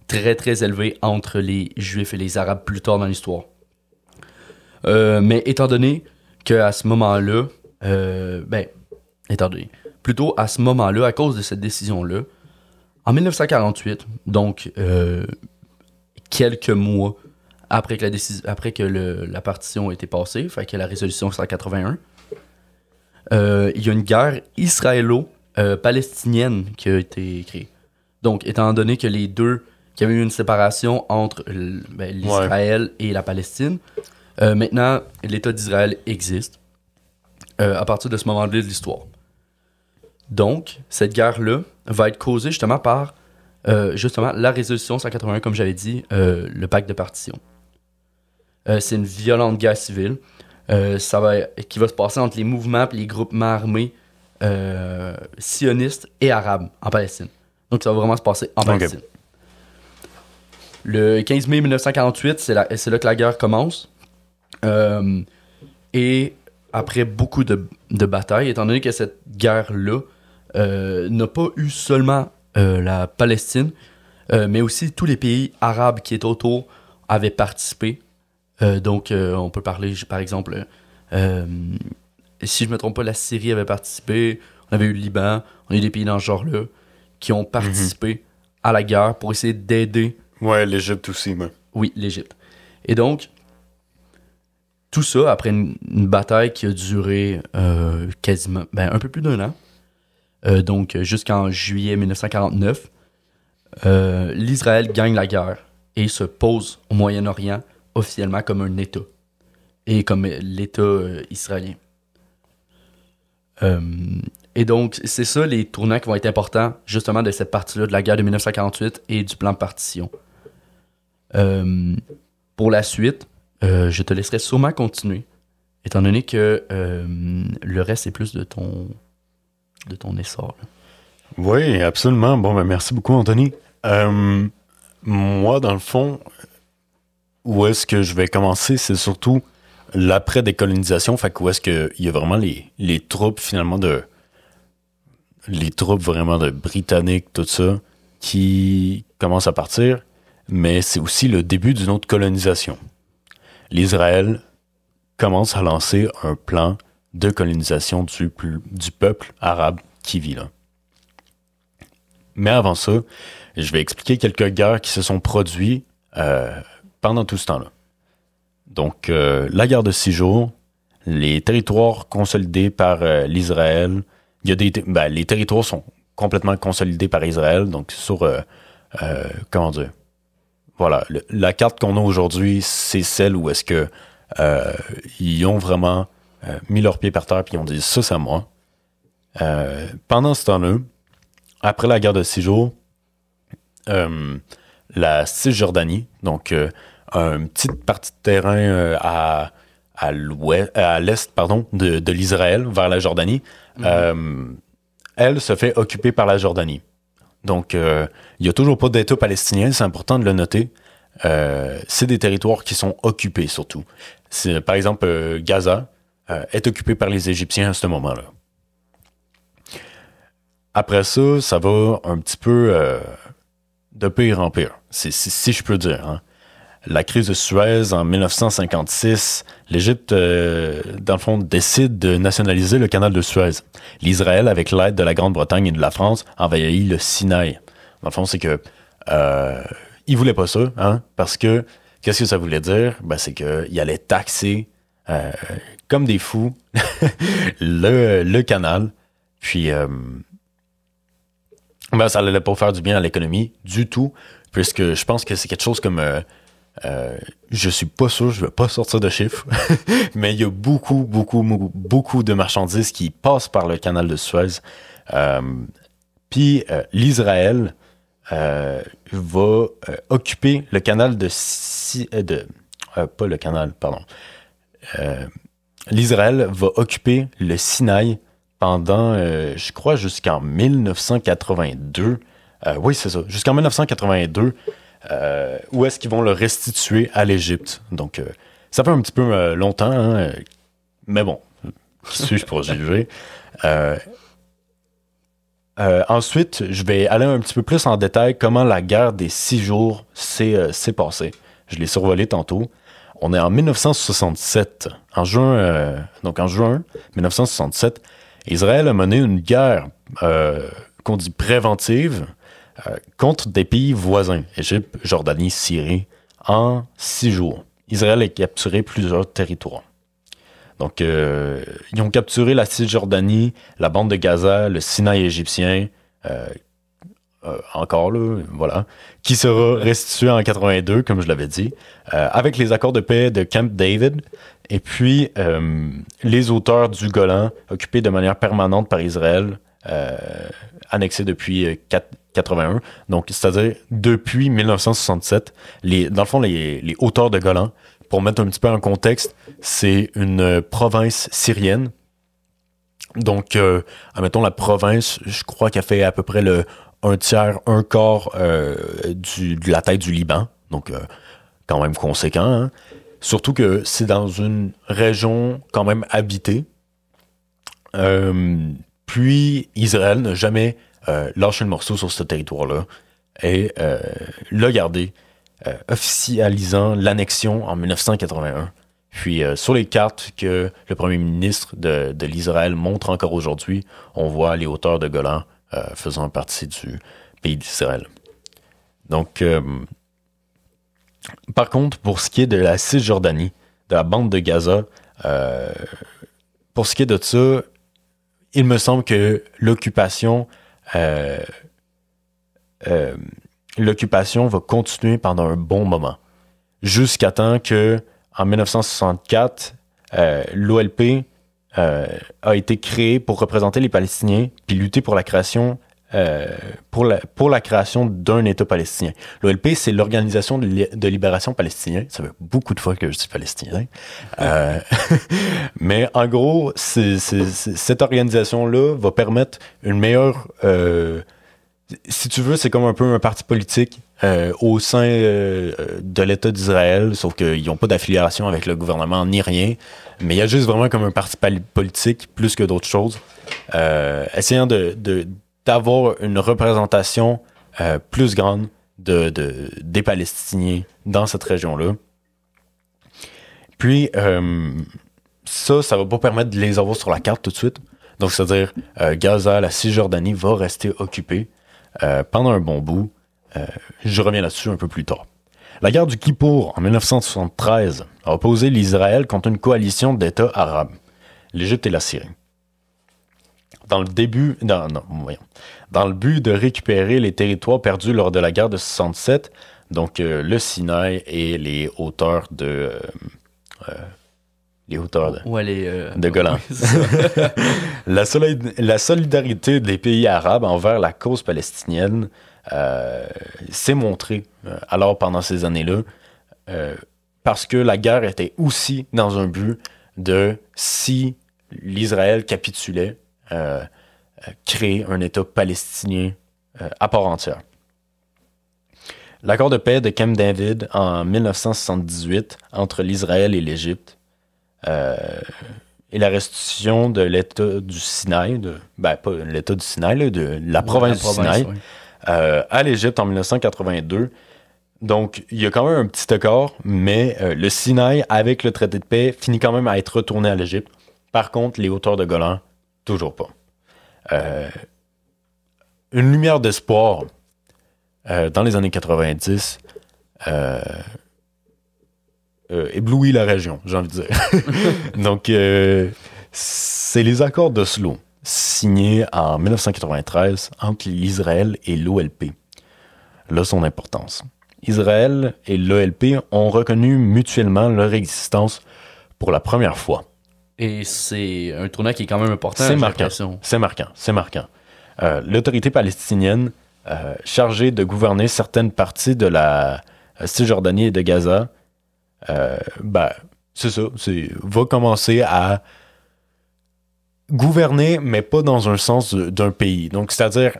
très, très élevées entre les Juifs et les Arabes plus tard dans l'histoire. Mais étant donné qu'à ce moment-là, plutôt à ce moment-là, à cause de cette décision-là, en 1948, donc quelques mois après que la partition a été passée, fait que la résolution 181, il y a une guerre israélo-palestinienne qui a été créée. Donc, étant donné que qu'il y avait eu une séparation entre l'Israël et la Palestine, maintenant, l'État d'Israël existe à partir de ce moment-là de l'histoire. Donc, cette guerre-là va être causée justement par la résolution 181, comme j'avais dit, le pacte de partition. C'est une violente guerre civile qui va se passer entre les mouvements et les groupements armés sionistes et arabes en Palestine. Donc, ça va vraiment se passer en Palestine. Le 15 mai 1948, c'est là que la guerre commence. Et après beaucoup de batailles, étant donné que cette guerre-là n'a pas eu seulement la Palestine, mais aussi tous les pays arabes qui étaient autour avaient participé. Donc, on peut parler, par exemple, si je ne me trompe pas, la Syrie avait participé, on avait eu le Liban, on a eu des pays dans ce genre-là qui ont participé à la guerre pour essayer d'aider. Ouais, l'Égypte aussi, mais... Oui, l'Égypte. Et donc, tout ça, après une bataille qui a duré quasiment un peu plus d'un an, donc jusqu'en juillet 1949, l'Israël gagne la guerre et se pose au Moyen-Orient officiellement comme un État et comme l'État israélien. Et donc, c'est ça les tournants qui vont être importants justement de cette partie-là de la guerre de 1948 et du plan de partition. Pour la suite, je te laisserai sûrement continuer, étant donné que le reste est plus de ton essor. Là. Oui, absolument. Bon, merci beaucoup, Anthony. Moi, dans le fond, où est-ce que je vais commencer, c'est surtout l'après-décolonisation, fait où est-ce qu'il y a vraiment les troupes, finalement, les troupes vraiment de Britanniques, tout ça, qui commencent à partir, mais c'est aussi le début d'une autre colonisation. L'Israël commence à lancer un plan de colonisation du peuple arabe qui vit là. Mais avant ça, je vais expliquer quelques guerres qui se sont produites pendant tout ce temps-là. Donc, la guerre de 6 jours, les territoires consolidés par l'Israël, les territoires sont complètement consolidés par Israël, donc sur, voilà, la carte qu'on a aujourd'hui, c'est celle où est-ce que ils ont vraiment mis leurs pieds par terre puis ils ont dit ça, c'est à moi. Pendant ce temps-là, après la guerre de 6 jours, la Cisjordanie, donc une petite partie de terrain à l'est de l'Israël, vers la Jordanie, elle se fait occuper par la Jordanie. Donc, il n'y a toujours pas d'État palestinien, c'est important de le noter. C'est des territoires qui sont occupés, surtout. Par exemple, Gaza est occupé par les Égyptiens à ce moment-là. Après ça, ça va un petit peu de pire en pire, si je peux dire. Hein. La crise de Suez en 1956, l'Égypte, dans le fond, décide de nationaliser le canal de Suez. L'Israël, avec l'aide de la Grande-Bretagne et de la France, envahit le Sinaï. Dans le fond, c'est que ils voulaient pas ça, hein, parce que Qu'est-ce que ça voulait dire? Ben, c'est qu'ils allaient taxer comme des fous le canal. Puis, ben, ça allait pas faire du bien à l'économie du tout, puisque je pense que c'est quelque chose comme... je suis pas sûr, je vais pas sortir de chiffres, mais il y a beaucoup de marchandises qui passent par le canal de Suez. Puis l'Israël va occuper le canal pas le canal, pardon. L'Israël va occuper le Sinaï pendant, je crois, jusqu'en 1982. Oui, c'est ça, jusqu'en 1982. Où est-ce qu'ils vont le restituer à l'Égypte. Donc, ça fait un petit peu longtemps, hein, mais bon, qui suis-je pour juger? Ensuite, je vais aller un petit peu plus en détail comment la guerre des 6 jours s'est passée. Je l'ai survolé tantôt. On est en 1967. En juin 1967, Israël a mené une guerre qu'on dit préventive contre des pays voisins, Égypte, Jordanie, Syrie, en 6 jours. Israël a capturé plusieurs territoires. Donc, ils ont capturé la Cisjordanie, la bande de Gaza, le Sinaï égyptien, encore là, voilà, qui sera restitué en 82, comme je l'avais dit, avec les accords de paix de Camp David, et puis les hauteurs du Golan, occupées de manière permanente par Israël, annexées depuis 81, donc c'est-à-dire depuis 1967, dans le fond, les hauteurs de Golan, pour mettre un petit peu en contexte, c'est une province syrienne. Donc, admettons, la province, je crois qu'elle fait à peu près un tiers, un quart de la taille du Liban. Donc, quand même conséquent. Hein? Surtout que c'est dans une région quand même habitée. Puis, Israël n'a jamais lâché le morceau sur ce territoire-là et l'a gardé, officialisant l'annexion en 1981. Puis sur les cartes que le premier ministre de l'Israël montre encore aujourd'hui, on voit les hauteurs de Golan faisant partie du pays d'Israël. Donc, par contre, pour ce qui est de la Cisjordanie, de la bande de Gaza, pour ce qui est de ça, il me semble que l'occupation va continuer pendant un bon moment, jusqu'à temps que, en 1964, l'OLP a été créé pour représenter les Palestiniens puis lutter pour la création pour la création d'un État palestinien. L'OLP, c'est l'Organisation de libération palestinienne. Ça fait beaucoup de fois que je dis palestinien. Mais en gros, cette organisation-là va permettre une meilleure... si tu veux, c'est comme un peu un parti politique au sein de l'État d'Israël, sauf qu'ils n'ont pas d'affiliation avec le gouvernement ni rien, mais il y a juste vraiment comme un parti politique plus que d'autres choses, essayant d'avoir une représentation plus grande des Palestiniens dans cette région-là. Puis, ça va pas permettre de les avoir sur la carte tout de suite. Donc, c'est-à-dire, Gaza, la Cisjordanie va rester occupée pendant un bon bout. Je reviens là-dessus un peu plus tard. La guerre du Kippour, en 1973, a opposé l'Israël contre une coalition d'États arabes, l'Égypte et la Syrie. Dans le but de récupérer les territoires perdus lors de la guerre de 67, donc le Sinaï et les hauteurs de Golan. La solidarité des pays arabes envers la cause palestinienne s'est montrée alors pendant ces années-là, parce que la guerre était aussi dans un but de, si l'Israël capitulait, créer un État palestinien à part entière. L'accord de paix de Camp David en 1978 entre l'Israël et l'Égypte et la restitution de l'État du Sinaï, pas l'État du Sinaï, de la province du Sinaï, oui, à l'Égypte en 1982. Donc, il y a quand même un petit accord, mais le Sinaï, avec le traité de paix, finit quand même à être retourné à l'Égypte. Par contre, les hauteurs de Golan, toujours pas. Une lumière d'espoir dans les années 90, ébloui la région, j'ai envie de dire. Donc, c'est les accords d'Oslo, signés en 1993 entre l'Israël et l'OLP. Là, son importance. Israël et l'OLP ont reconnu mutuellement leur existence pour la première fois. Et c'est un tournant qui est quand même important. C'est marquant. C'est marquant. L'autorité palestinienne chargée de gouverner certaines parties de la Cisjordanie et de Gaza, c'est ça, va commencer à gouverner, mais pas dans un sens d'un pays. Donc, c'est-à-dire,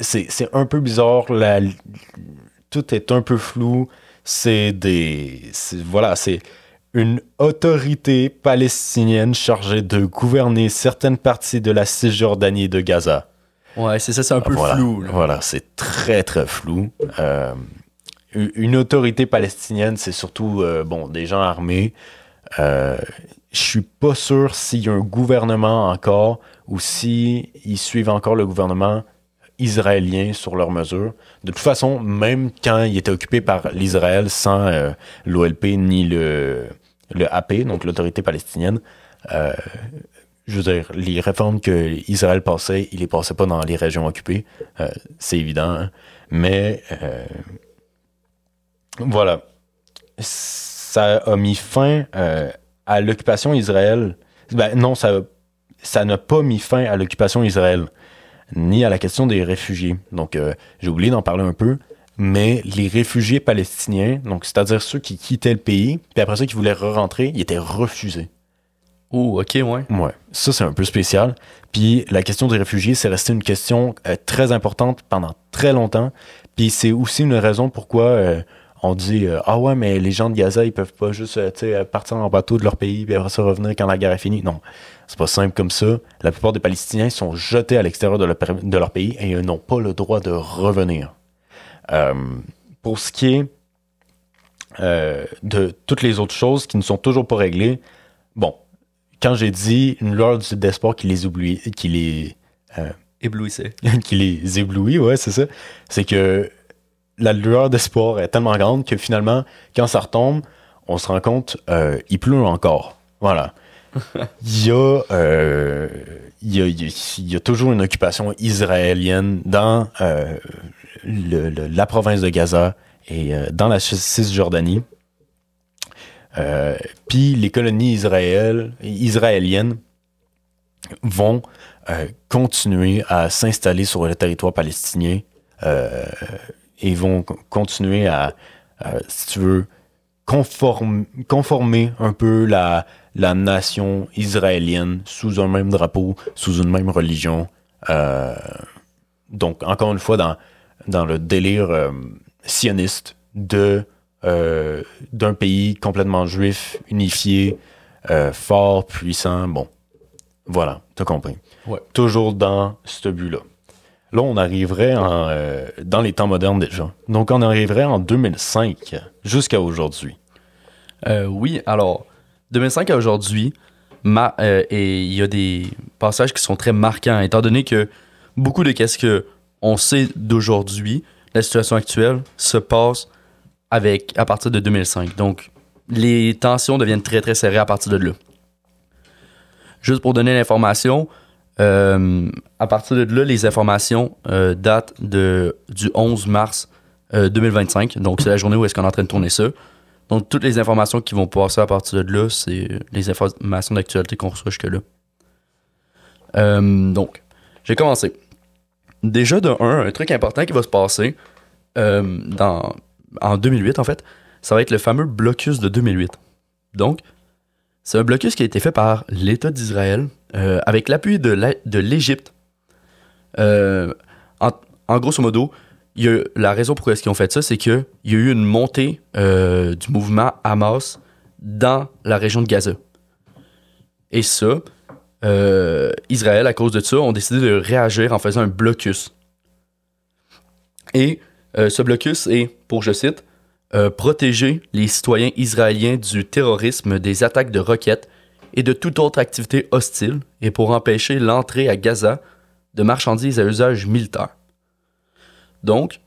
c'est un peu bizarre, tout est un peu flou, c'est une autorité palestinienne chargée de gouverner certaines parties de la Cisjordanie et de Gaza. Ouais, c'est ça, c'est un peu flou. Là. Voilà, c'est très, très flou. Une autorité palestinienne, c'est surtout, des gens armés. Je suis pas sûr s'il y a un gouvernement encore ou s'ils suivent encore le gouvernement israélien sur leurs mesures. De toute façon, même quand il était occupé par l'Israël sans l'OLP ni le AP, donc l'autorité palestinienne, je veux dire, les réformes que Israël passait, il les passait pas dans les régions occupées, c'est évident, hein? Mais voilà, ça a mis fin à l'occupation Israël. Non, ça n'a pas mis fin à l'occupation Israël, ni à la question des réfugiés. Donc, j'ai oublié d'en parler un peu, mais les réfugiés palestiniens, donc c'est-à-dire ceux qui quittaient le pays, puis après ça, qui voulaient re-rentrer, ils étaient refusés. Oh, ok, ouais. Ouais, ça c'est un peu spécial. Puis la question des réfugiés, c'est resté une question très importante pendant très longtemps. Puis c'est aussi une raison pourquoi on dit ah ouais, mais les gens de Gaza, ils peuvent pas juste partir en bateau de leur pays puis après ça revenir quand la guerre est finie. Non, c'est pas simple comme ça. La plupart des Palestiniens sont jetés à l'extérieur de leur pays et ils n'ont pas le droit de revenir. Pour ce qui est de toutes les autres choses qui ne sont toujours pas réglées, bon, quand j'ai dit une lueur d'espoir qui les éblouissait. qui les éblouit, ouais, c'est ça. C'est que la lueur d'espoir est tellement grande que finalement, quand ça retombe, on se rend compte, il pleut encore. Voilà. Il y a toujours une occupation israélienne dans la province de Gaza et dans la Cisjordanie. Puis les colonies israéliennes vont continuer à s'installer sur le territoire palestinien et vont continuer à si tu veux, conformer un peu la nation israélienne sous un même drapeau, sous une même religion. Donc, encore une fois, dans le délire sioniste d'un pays complètement juif, unifié, fort, puissant. Bon, voilà, t'as compris. Ouais. Toujours dans ce but-là. Là, on arriverait dans les temps modernes déjà. Donc, on arriverait en 2005 jusqu'à aujourd'hui. Oui, alors, 2005 à aujourd'hui, et il y a des passages qui sont très marquants, étant donné que beaucoup de qu'est-ce qu'on sait d'aujourd'hui, la situation actuelle, se passe à partir de 2005. Donc, les tensions deviennent très, très serrées à partir de là. Juste pour donner l'information, à partir de là, les informations datent du 11 mars 2025. Donc, c'est la journée où est-ce qu'on est en train de tourner ça. Donc, toutes les informations qui vont passer à partir de là, c'est les informations d'actualité qu'on reçoit jusque-là. Donc, j'ai commencé. Déjà, un truc important qui va se passer en 2008, en fait, ça va être le fameux blocus de 2008. Donc, c'est un blocus qui a été fait par l'État d'Israël avec l'appui de l'Égypte. En grosso modo, la raison pour laquelle ils ont fait ça, c'est qu'il y a eu une montée du mouvement Hamas dans la région de Gaza. Et ça, Israël, à cause de ça, ont décidé de réagir en faisant un blocus. Et ce blocus est, pour je cite, protéger les citoyens israéliens du terrorisme, des attaques de roquettes et de toute autre activité hostile, et pour empêcher l'entrée à Gaza de marchandises à usage militaire. Donc,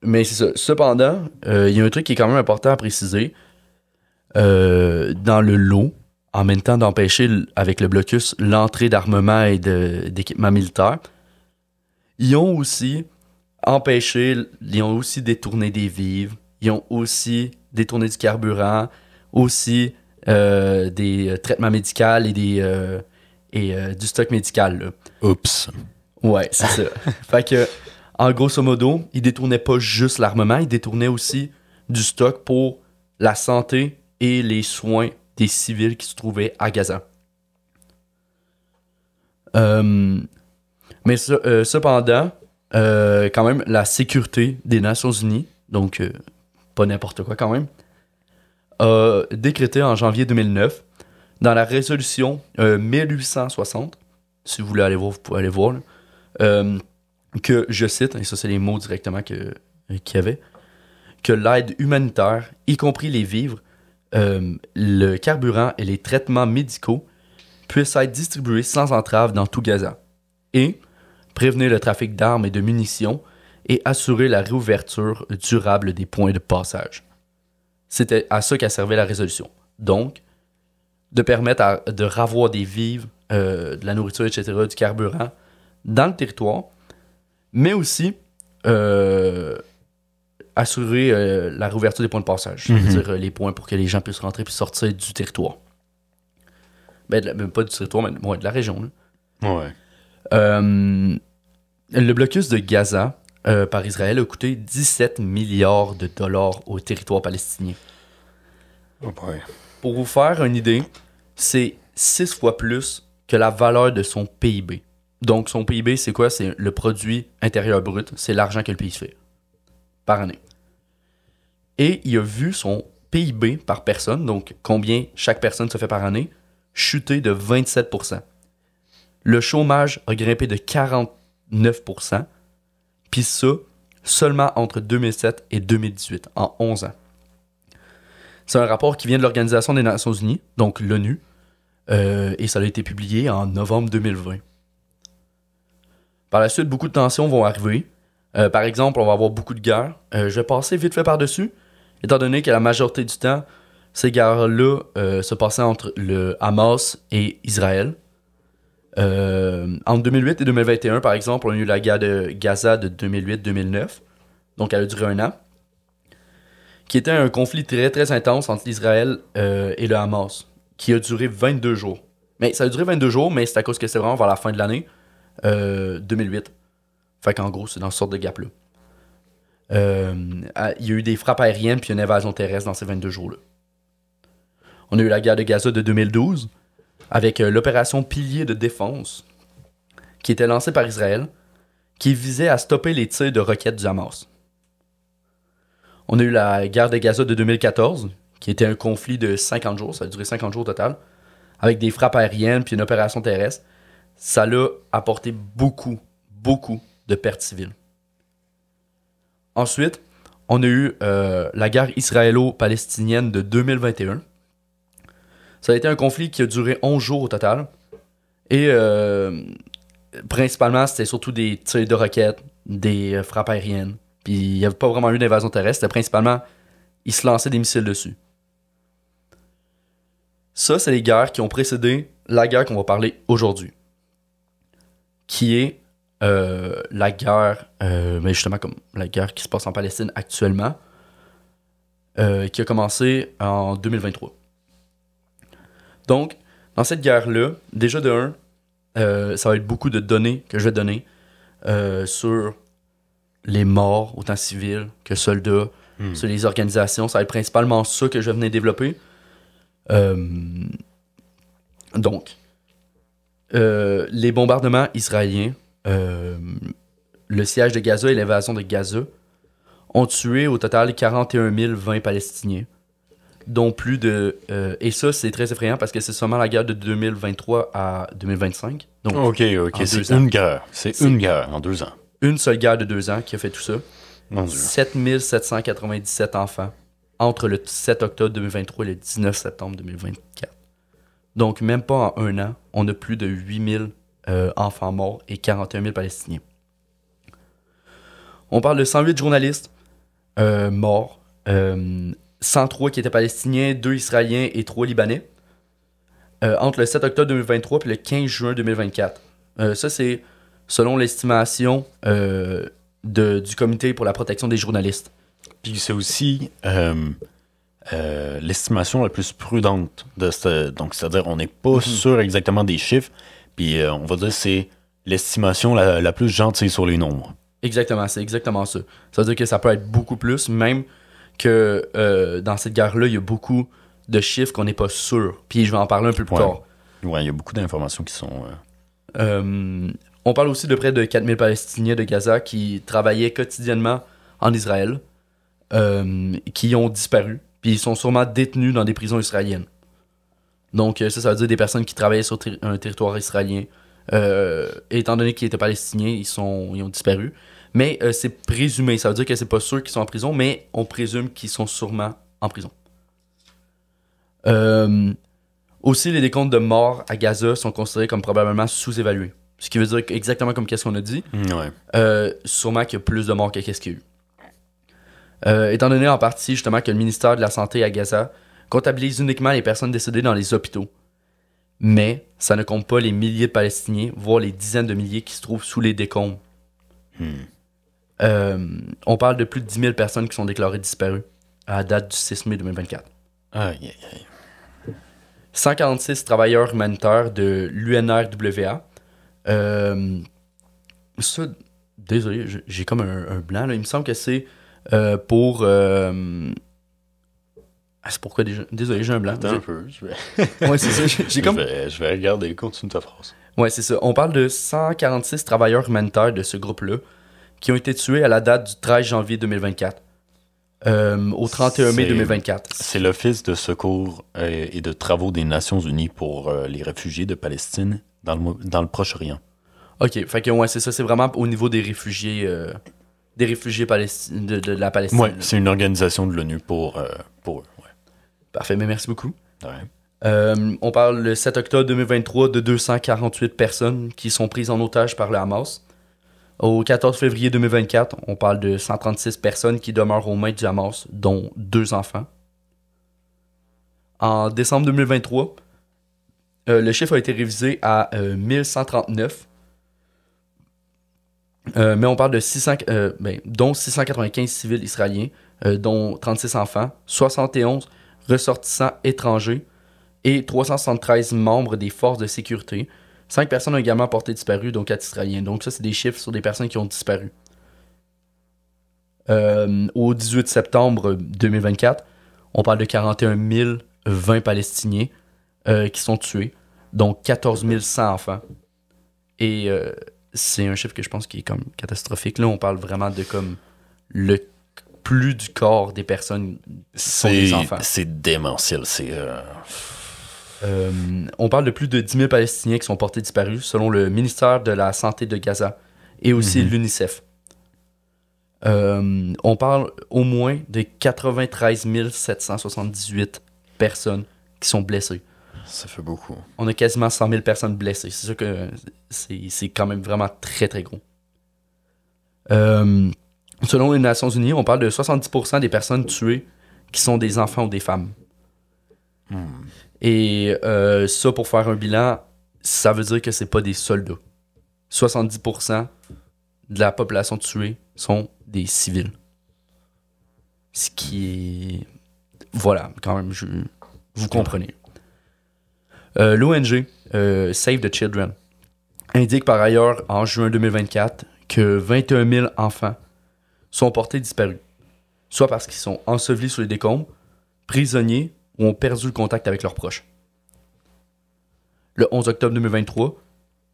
Mais c'est ça. Cependant, il y a un truc qui est quand même important à préciser. Dans le lot, en même temps d'empêcher avec le blocus l'entrée d'armement et d'équipements militaires, ils ont aussi détourné des vivres, ils ont aussi détourné du carburant, aussi des traitements médicaux et du stock médical. Là. Oups. Ouais, c'est ça. Fait que, en grosso modo, ils détournaient pas juste l'armement, ils détournaient aussi du stock pour la santé et les soins des civils qui se trouvaient à Gaza. Mais cependant, quand même, la sécurité des Nations Unies, donc pas n'importe quoi quand même, a décrété en janvier 2009, dans la résolution 1860, si vous voulez aller voir, vous pouvez aller voir, là, que, je cite, et ça c'est les mots directement qu'il y avait, que l'aide humanitaire, y compris les vivres, le carburant et les traitements médicaux puissent être distribués sans entrave dans tout Gaza et prévenir le trafic d'armes et de munitions et assurer la réouverture durable des points de passage. C'était à ça qu'a servi la résolution. Donc, de permettre de ravoir des vivres, de la nourriture, etc., du carburant dans le territoire, mais aussi assurer la réouverture des points de passage, c'est-à-dire les points pour que les gens puissent rentrer et sortir du territoire. Même pas du territoire, mais de la région. Là. Ouais. Le blocus de Gaza par Israël a coûté 17 milliards de dollars au territoire palestinien. Oh boy. Pour vous faire une idée, c'est 6 fois plus que la valeur de son PIB. Donc, son PIB, c'est quoi? C'est le produit intérieur brut. C'est l'argent que le pays fait par année. Et il a vu son PIB par personne, donc combien chaque personne se fait par année, chuter de 27%. Le chômage a grimpé de 49%, puis ça, seulement entre 2007 et 2018, en 11 ans. C'est un rapport qui vient de l'Organisation des Nations Unies, donc l'ONU, et ça a été publié en novembre 2020. Par la suite, beaucoup de tensions vont arriver. Par exemple, on va avoir beaucoup de guerres. Je vais passer vite fait par-dessus, étant donné que la majorité du temps, ces guerres-là se passaient entre le Hamas et Israël. Entre 2008 et 2021, par exemple, on a eu la guerre de Gaza de 2008-2009. Donc, elle a duré 1 an. Qui était un conflit très, très intense entre l'Israël et le Hamas, qui a duré 22 jours. Mais ça a duré 22 jours, mais c'est à cause que c'est vraiment vers la fin de l'année 2008. Fait qu'en gros, c'est dans ce sorte de gap-là. Il y a eu des frappes aériennes puis une invasion terrestre dans ces 22 jours-là. On a eu la guerre de Gaza de 2012, avec l'opération Pilier de défense, qui était lancée par Israël, qui visait à stopper les tirs de roquettes du Hamas. On a eu la guerre de Gaza de 2014, qui était un conflit de 50 jours, ça a duré 50 jours au total, avec des frappes aériennes puis une opération terrestre. Ça l'a apporté beaucoup, beaucoup de pertes civiles. Ensuite, on a eu la guerre israélo-palestinienne de 2021. Ça a été un conflit qui a duré 11 jours au total. Et principalement, c'était surtout des tirs de roquettes, des frappes aériennes. Puis il n'y avait pas vraiment eu d'invasion terrestre. C'était principalement, ils se lançaient des missiles dessus. Ça, c'est les guerres qui ont précédé la guerre qu'on va parler aujourd'hui. Qui est la guerre, mais justement comme la guerre qui se passe en Palestine actuellement, qui a commencé en 2023. Donc, dans cette guerre-là, déjà de 1, ça va être beaucoup de données que je vais donner sur les morts, autant civils que soldats, sur les organisations. Ça va être principalement ça que je vais venir développer. Donc, les bombardements israéliens, le siège de Gaza et l'invasion de Gaza ont tué au total 41 020 Palestiniens, dont plus de... et ça, c'est très effrayant parce que c'est seulement la guerre de 2023 à 2025. Donc, OK, c'est une guerre. C'est une guerre en 2 ans. Une seule guerre de 2 ans qui a fait tout ça. Mon Dieu. 7 797 enfants entre le 7 octobre 2023 et le 19 septembre 2024. Donc, même pas en 1 an, on a plus de 8 000 enfants morts et 41 000 Palestiniens. On parle de 108 journalistes, morts. 103 qui étaient palestiniens, 2 israéliens et 3 libanais. Entre le 7 octobre 2023 et le 15 juin 2024. Ça, c'est selon l'estimation du Comité pour la protection des journalistes. Puis c'est aussi l'estimation la plus prudente de donc c'est-à-dire on n'est pas sûr exactement des chiffres, puis on va dire que c'est l'estimation la plus gentille sur les nombres. Exactement, c'est exactement ça. Ça veut dire que ça peut être beaucoup plus, même que dans cette guerre-là, il y a beaucoup de chiffres qu'on n'est pas sûr. Puis je vais en parler un peu plus tard. Ouais, il y a beaucoup d'informations qui sont... On parle aussi de près de 4000 Palestiniens de Gaza qui travaillaient quotidiennement en Israël, qui ont disparu, puis ils sont sûrement détenus dans des prisons israéliennes. Donc ça veut dire des personnes qui travaillaient sur un territoire israélien. Étant donné qu'ils étaient palestiniens, ils ont disparu. Mais c'est présumé, ça veut dire que c'est pas sûr qu'ils sont en prison, mais on présume qu'ils sont sûrement en prison. Aussi, les décomptes de morts à Gaza sont considérés comme probablement sous-évalués. Ce qui veut dire exactement comme qu'est-ce qu'on a dit. Sûrement qu'il y a plus de morts que qu'est-ce qu'il y a eu. Étant donné en partie justement que le ministère de la Santé à Gaza comptabilise uniquement les personnes décédées dans les hôpitaux. Mais ça ne compte pas les milliers de Palestiniens, voire les dizaines de milliers qui se trouvent sous les décombres. On parle de plus de 10 000 personnes qui sont déclarées disparues à la date du 6 mai 2024. 146 travailleurs humanitaires de l'UNRWA. Ça, désolé, j'ai comme un blanc là. Il me semble que c'est pour... c'est pourquoi déjà... Désolé, j'ai un blanc. Attends un peu. Ouais, c'est ça. Je vais regarder, continue ta phrase. Ouais, c'est ça. On parle de 146 travailleurs humanitaires de ce groupe-là qui ont été tués à la date du 13 janvier 2024. Au 31 mai 2024. C'est l'Office de secours et de travaux des Nations Unies pour les réfugiés de Palestine dans le Proche-Orient. Ok, fait que ouais, c'est ça. C'est vraiment au niveau des réfugiés de la Palestine. Ouais, c'est une organisation de l'ONU pour eux. Ouais. Parfait, mais merci beaucoup. Ouais. On parle le 7 octobre 2023 de 248 personnes qui sont prises en otage par le Hamas. Au 14 février 2024, on parle de 136 personnes qui demeurent aux mains du Hamas, dont 2 enfants. En décembre 2023, le chiffre a été révisé à 1139. Mais on parle de dont 695 civils israéliens, dont 36 enfants, 71 ressortissants étrangers et 373 membres des forces de sécurité. 5 personnes ont également porté disparu, dont 4 Israéliens. Donc ça, c'est des chiffres sur des personnes qui ont disparu. Au 18 septembre 2024, on parle de 41 020 Palestiniens qui sont tués, dont 14 100 enfants. Et c'est un chiffre que je pense qui est comme catastrophique. Là, on parle vraiment de comme le plus du corps des personnes sont des enfants. C'est démentiel. On parle de plus de 10 000 Palestiniens qui sont portés disparus, selon le ministère de la Santé de Gaza et aussi l'UNICEF. On parle au moins de 93 778 personnes qui sont blessées. Ça fait beaucoup. On a quasiment 100 000 personnes blessées. C'est sûr que c'est quand même vraiment très, très gros. Selon les Nations Unies, on parle de 70% des personnes tuées qui sont des enfants ou des femmes. Et ça, pour faire un bilan, ça veut dire que c'est pas des soldats. 70% de la population tuée sont des civils. Ce qui est... Voilà, quand même, vous comprenez. L'ONG Save the Children indique par ailleurs en juin 2024 que 21 000 enfants sont portés disparus, soit parce qu'ils sont ensevelis sous les décombres, prisonniers ou ont perdu le contact avec leurs proches. Le 11 octobre 2023,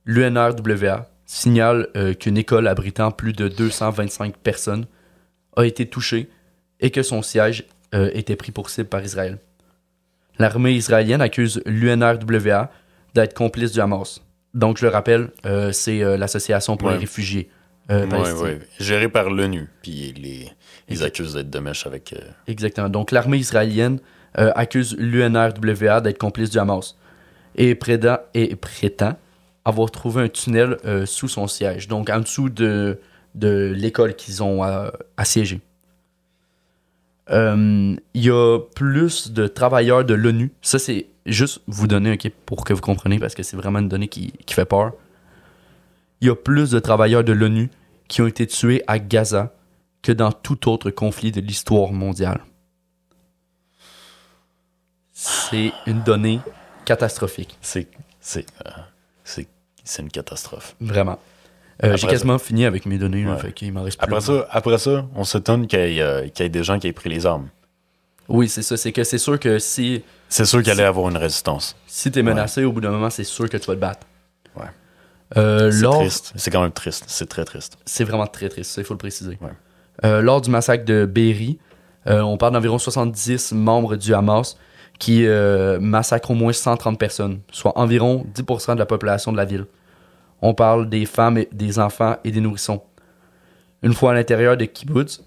l'UNRWA signale qu'une école abritant plus de 225 personnes a été touchée et que son siège était pris pour cible par Israël. L'armée israélienne accuse l'UNRWA d'être complice du Hamas. Donc, je le rappelle, c'est l'association pour les réfugiés palestiniens. Ouais. Géré par l'ONU, puis ils accusent d'être de mèche avec... Exactement. Donc, l'armée israélienne accuse l'UNRWA d'être complice du Hamas et prétend avoir trouvé un tunnel sous son siège, donc en dessous de l'école qu'ils ont assiégée. Il y a plus de travailleurs de l'ONU. Ça, c'est juste vous donner, OK, pour que vous compreniez, parce que c'est vraiment une donnée qui fait peur. Il y a plus de travailleurs de l'ONU qui ont été tués à Gaza que dans tout autre conflit de l'histoire mondiale. C'est une donnée catastrophique. C'est une catastrophe. Vraiment. J'ai quasiment fini avec mes données, là, fait qu'il m'en reste plus. Après ça, on s'étonne qu'il y ait des gens qui aient pris les armes. Oui, c'est ça. C'est sûr que si... C'est sûr qu'il allait avoir une résistance. Si t'es menacé, au bout d'un moment, c'est sûr que tu vas te battre. Ouais. C'est triste. C'est quand même triste. C'est très triste. C'est vraiment très triste, ça, il faut le préciser. Ouais. Lors du massacre de Be'eri, on parle d'environ 70 membres du Hamas qui massacrent au moins 130 personnes, soit environ 10% de la population de la ville. On parle des femmes, des enfants et des nourrissons. Une fois à l'intérieur de kibbutz,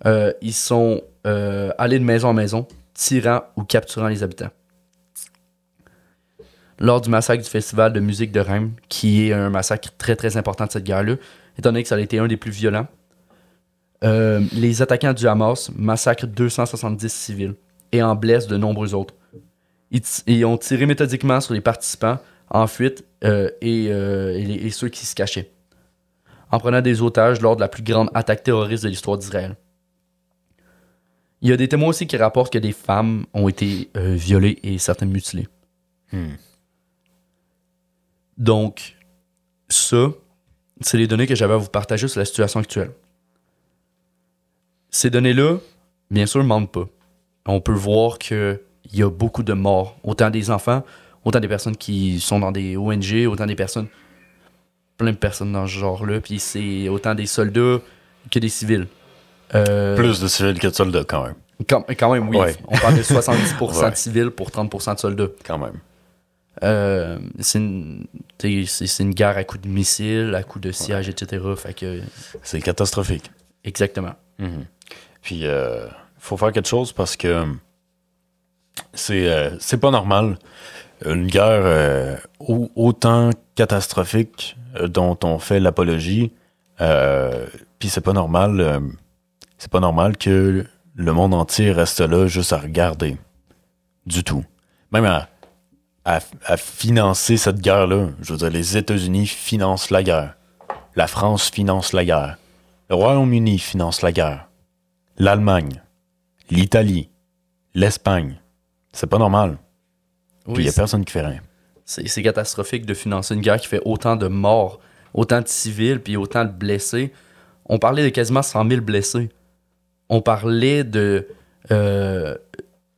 ils sont allés de maison en maison, tirant ou capturant les habitants. Lors du massacre du festival de musique de Reims, qui est un massacre très très important de cette guerre-là, étant donné que ça a été un des plus violents, les attaquants du Hamas massacrent 270 civils et en blessent de nombreux autres. Ils ont tiré méthodiquement sur les participants en fuite et ceux qui se cachaient, en prenant des otages lors de la plus grande attaque terroriste de l'histoire d'Israël. Il y a des témoins aussi qui rapportent que des femmes ont été violées et certaines mutilées. Donc, ça, c'est les données que j'avais à vous partager sur la situation actuelle. Ces données-là, bien sûr, ne mentent pas. On peut voir qu'il y a beaucoup de morts, autant des enfants, autant des personnes qui sont dans des ONG, autant des personnes, plein de personnes dans ce genre-là, puis c'est autant des soldats que des civils. Plus de civils que de soldats, quand même. Quand même, oui. Ouais. On parle de 70% Ouais. de civils pour 30% de soldats. Quand même. C'est une guerre à coups de missiles, à coups de siège, etc. Fait que... C'est catastrophique. Exactement. Mm-hmm. Puis, faut faire quelque chose parce que c'est pas normal. Une guerre autant catastrophique dont on fait l'apologie, puis c'est pas normal que le monde entier reste là juste à regarder. Du tout. Même à financer cette guerre-là. Je veux dire, les États-Unis financent la guerre. La France finance la guerre. Le Royaume-Uni finance la guerre. L'Allemagne, l'Italie, l'Espagne. C'est pas normal. Puis il y a personne qui fait rien. C'est catastrophique de financer une guerre qui fait autant de morts, autant de civils, puis autant de blessés. On parlait de quasiment 100 000 blessés. On parlait de...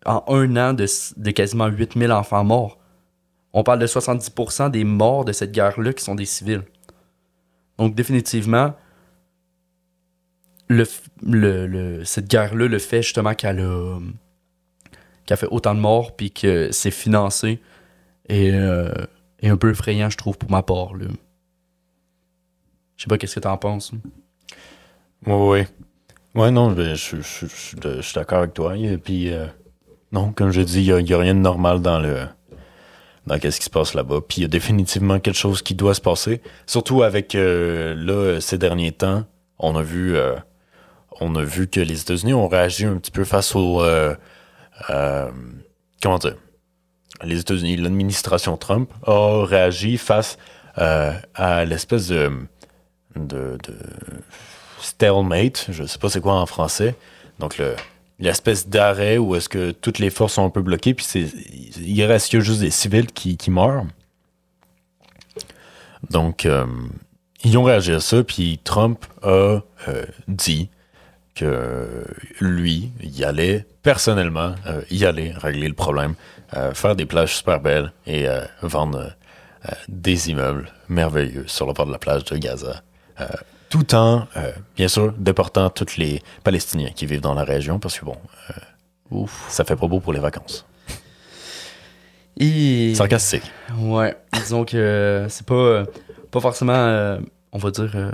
en un an, de quasiment 8 000 enfants morts. On parle de 70% des morts de cette guerre-là qui sont des civils. Donc, définitivement, cette guerre-là, le fait justement qu'elle fait autant de morts puis que c'est financé est un peu effrayant, je trouve, pour ma part. Là. Je sais pas qu'est-ce que t'en penses. Oui. Ouais, non, je suis d'accord avec toi. Et puis, non, comme je dis, il y a rien de normal dans qu'est-ce qui se passe là-bas. Puis il y a définitivement quelque chose qui doit se passer. Surtout avec, là, ces derniers temps, on a vu que les États-Unis ont réagi un petit peu face au... comment dire? Les États-Unis, l'administration Trump a réagi face à l'espèce de stalemate, je sais pas c'est quoi en français. Donc l'espèce d'arrêt où est-ce que toutes les forces sont un peu bloquées, puis il reste que juste des civils qui meurent. Donc ils ont réagi à ça, puis Trump a dit que lui, il allait personnellement régler le problème, faire des plages super belles et vendre des immeubles merveilleux sur le bord de la plage de Gaza. Tout en, bien sûr, déportant tous les Palestiniens qui vivent dans la région, parce que bon, ça fait pas beau pour les vacances. Sarcastique. Ouais, disons que c'est pas forcément, on va dire,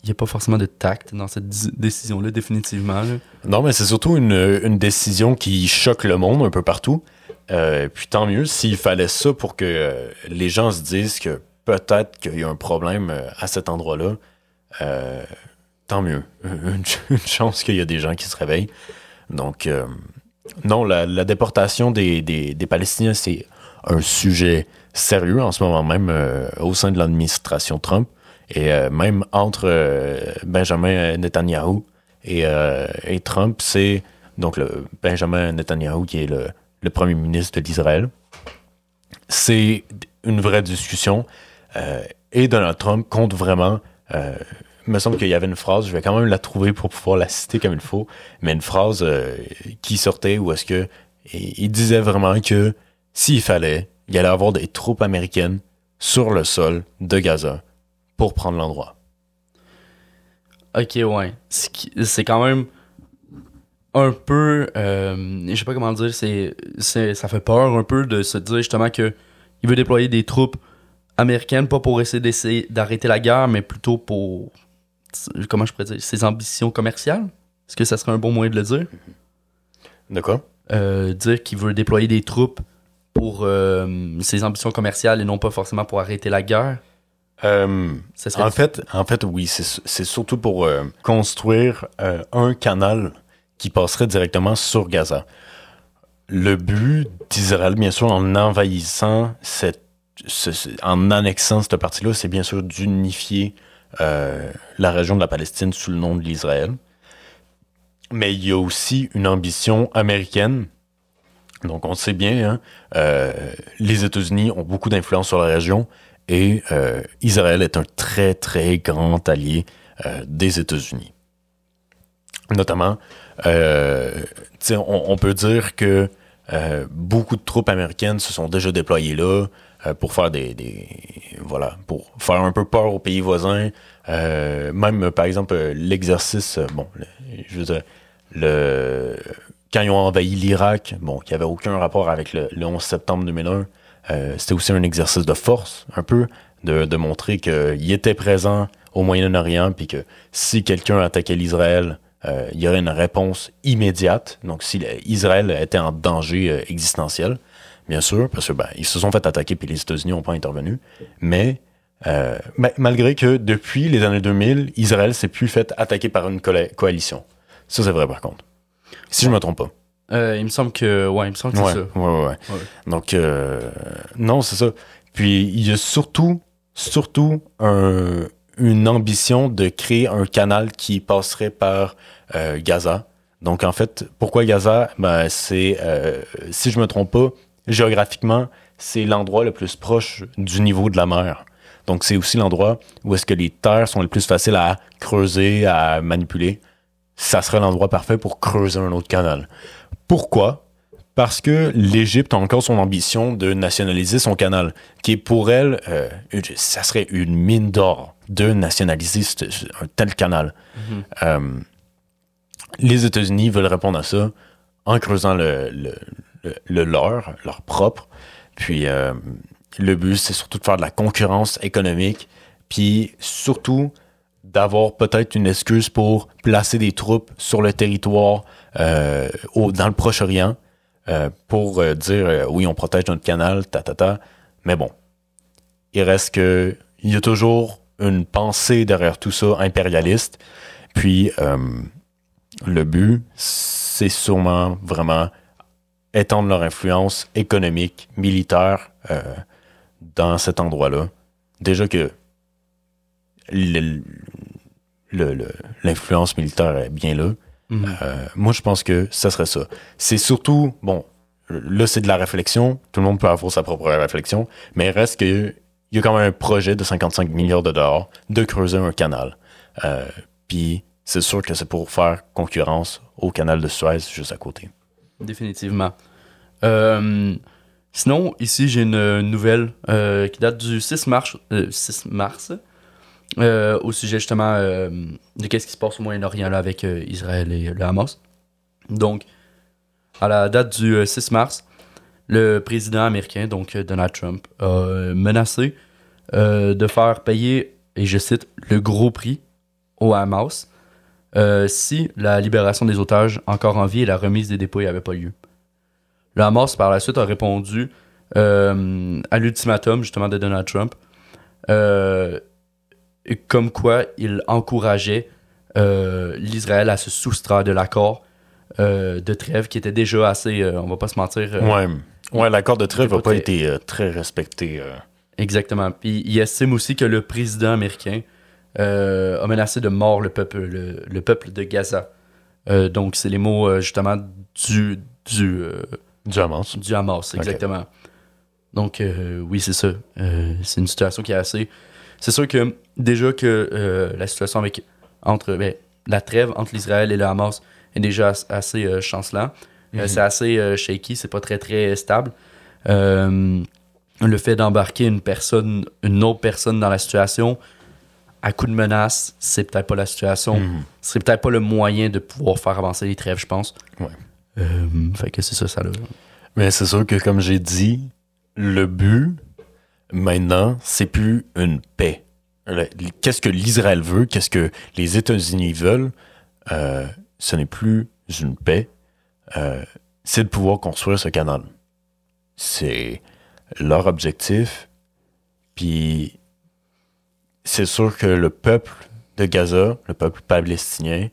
il n'y a pas forcément de tact dans cette décision-là, définitivement. Là. Non, mais c'est surtout une décision qui choque le monde un peu partout. Puis tant mieux s'il fallait ça pour que les gens se disent que peut-être qu'il y a un problème à cet endroit-là. Tant mieux. Une chance qu'il y a des gens qui se réveillent. Donc, non, la déportation des Palestiniens, c'est un sujet sérieux en ce moment même au sein de l'administration Trump et même entre Benjamin Netanyahou et Trump, c'est donc le Benjamin Netanyahou qui est le premier ministre d'Israël. C'est une vraie discussion et Donald Trump compte vraiment... il me semble qu'il y avait une phrase, je vais quand même la trouver pour pouvoir la citer comme il faut, mais une phrase qui sortait où est-ce que il disait vraiment que s'il fallait, il allait avoir des troupes américaines sur le sol de Gaza pour prendre l'endroit. Ok, ouais. C'est quand même un peu... je sais pas comment dire, ça fait peur un peu de se dire justement que il veut déployer des troupes américaines, pas pour essayer d'arrêter la guerre, mais plutôt pour... Comment je pourrais dire? Ses ambitions commerciales? Est-ce que ça serait un bon moyen de le dire? De quoi? Dire qu'il veut déployer des troupes pour ses ambitions commerciales et non pas forcément pour arrêter la guerre. En fait, oui, c'est surtout pour construire un canal qui passerait directement sur Gaza. Le but d'Israël, bien sûr, en envahissant en annexant cette partie-là, c'est bien sûr d'unifier la région de la Palestine sous le nom de l'Israël. Mais il y a aussi une ambition américaine. Donc, on sait bien, les États-Unis ont beaucoup d'influence sur la région et Israël est un très, très grand allié des États-Unis. Notamment, on peut dire que beaucoup de troupes américaines se sont déjà déployées là pour faire pour faire un peu peur aux pays voisins. Même, par exemple, l'exercice, je veux dire, quand ils ont envahi l'Irak, qui avait aucun rapport avec le 11 septembre 2001, c'était aussi un exercice de force, un peu, de montrer qu'ils étaient présents au Moyen-Orient, puis que si quelqu'un attaquait l'Israël, il y aurait une réponse immédiate. Donc, si Israël était en danger existentiel, bien sûr, parce que ils se sont fait attaquer, puis les États-Unis n'ont pas intervenu, mais malgré que depuis les années 2000, Israël s'est plus fait attaquer par une coalition. Ça, c'est vrai, par contre. Si je me trompe pas. Il me semble que c'est ça. Ouais. Donc, non, c'est ça. Puis, il y a surtout une ambition de créer un canal qui passerait par Gaza. Donc, en fait, pourquoi Gaza? C'est, si je me trompe pas, géographiquement, c'est l'endroit le plus proche du niveau de la mer. Donc, c'est aussi l'endroit où est-ce que les terres sont les plus faciles à creuser, à manipuler. Ça serait l'endroit parfait pour creuser un autre canal. Pourquoi? Parce que l'Égypte a encore son ambition de nationaliser son canal, qui est pour elle, ça serait une mine d'or de nationaliser un tel canal. Mm-hmm. Les États-Unis veulent répondre à ça en creusant leur propre. Puis le but, c'est surtout de faire de la concurrence économique, puis surtout d'avoir peut-être une excuse pour placer des troupes sur le territoire dans le Proche-Orient pour dire oui, on protège notre canal, Mais bon, il reste que il y a toujours une pensée derrière tout ça impérialiste. Puis le but, c'est sûrement vraiment étendre leur influence économique, militaire dans cet endroit-là. Déjà que l'influence militaire est bien là. Moi, je pense que ça serait ça. C'est surtout, là, c'est de la réflexion. Tout le monde peut avoir sa propre réflexion. Mais il reste qu'il y a quand même un projet de 55 milliards de dollars de creuser un canal. Puis, c'est sûr que c'est pour faire concurrence au canal de Suez juste à côté. Définitivement. Sinon, ici, j'ai une nouvelle qui date du 6 mars au sujet justement de qu'est-ce qui se passe au Moyen-Orient là, avec Israël et le Hamas. Donc, à la date du 6 mars, le président américain, donc Donald Trump, a menacé de faire payer, et je cite, le gros prix au Hamas si la libération des otages encore en vie et la remise des dépouilles n'avaient pas lieu. Le Hamas, par la suite, a répondu à l'ultimatum justement de Donald Trump, comme quoi il encourageait l'Israël à se soustraire de l'accord de trêve qui était déjà assez, on va pas se mentir. Ouais, l'accord de trêve n'a pas été très respecté. Exactement. Puis il estime aussi que le président américain a menacé de mort le peuple de Gaza. Donc c'est les mots justement du Hamas. Du Hamas, exactement. Okay. Donc oui, c'est ça. C'est une situation qui est assez... C'est sûr que déjà que la situation entre la trêve entre l'Israël et le Hamas est déjà assez chancelant. C'est assez shaky, c'est pas très très stable. Le fait d'embarquer une autre personne dans la situation à coup de menace, c'est peut-être pas la situation. C'est peut-être pas le moyen de pouvoir faire avancer les trêves, je pense. Ouais. Fait que c'est ça là. Mais c'est sûr que, comme j'ai dit, le but, maintenant, c'est plus une paix. Qu'est-ce que l'Israël veut, qu'est-ce que les États-Unis veulent, ce n'est plus une paix, c'est de pouvoir construire ce canal. C'est leur objectif, puis c'est sûr que le peuple de Gaza, le peuple palestinien,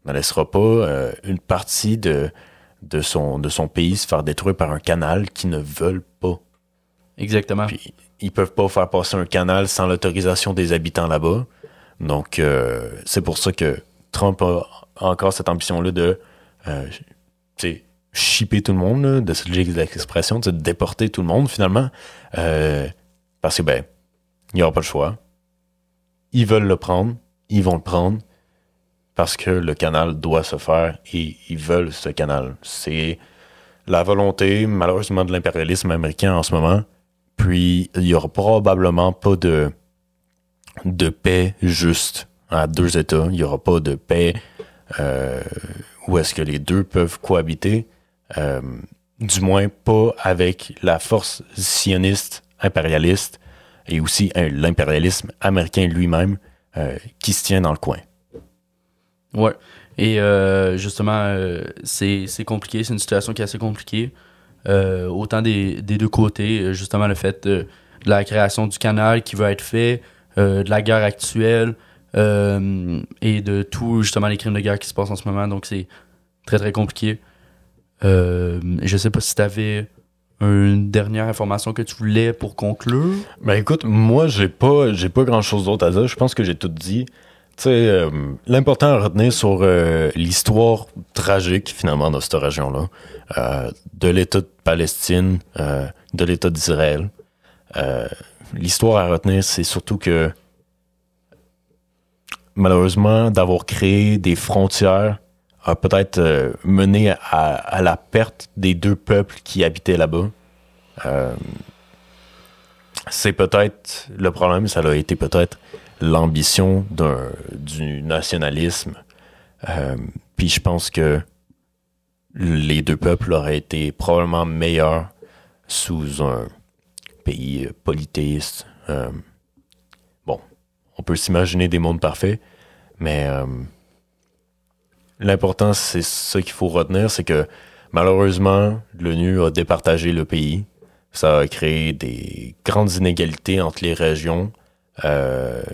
ne laissera pas une partie de son pays se faire détruire par un canal qu'ils ne veulent pas. Exactement. Puis, ils peuvent pas faire passer un canal sans l'autorisation des habitants là-bas. Donc, c'est pour ça que Trump a encore cette ambition-là de shipper tout le monde, là, de l'expression, de déporter tout le monde, finalement. Parce que, il n'y aura pas le choix. Ils veulent le prendre, ils vont le prendre, parce que le canal doit se faire et ils veulent ce canal. C'est la volonté, malheureusement, de l'impérialisme américain en ce moment. Puis, il n'y aura probablement pas de paix juste à deux États. Il n'y aura pas de paix où est-ce que les deux peuvent cohabiter. Du moins, pas avec la force sioniste, impérialiste, et aussi l'impérialisme américain lui-même qui se tient dans le coin. Ouais. Et justement, c'est compliqué. C'est une situation qui est assez compliquée. Autant des deux côtés. Justement, le fait de la création du canal qui va être fait, de la guerre actuelle et de tout, justement, les crimes de guerre qui se passent en ce moment. Donc, c'est très, très compliqué. Je sais pas si tu avais une dernière information que tu voulais pour conclure. Écoute, moi, j'ai pas grand-chose d'autre à dire. Je pense que j'ai tout dit. Tu sais, l'important à retenir sur l'histoire tragique, finalement, de cette région-là, de l'État de Palestine, de l'État d'Israël. L'histoire à retenir, c'est surtout que, malheureusement, d'avoir créé des frontières a peut-être mené à la perte des deux peuples qui habitaient là-bas. C'est peut-être le problème, ça a été peut-être l'ambition du nationalisme. Puis je pense que les deux peuples auraient été probablement meilleurs sous un pays polythéiste. Bon, on peut s'imaginer des mondes parfaits, mais l'important, c'est ça qu'il faut retenir, c'est que malheureusement, l'ONU a départagé le pays. Ça a créé des grandes inégalités entre les régions,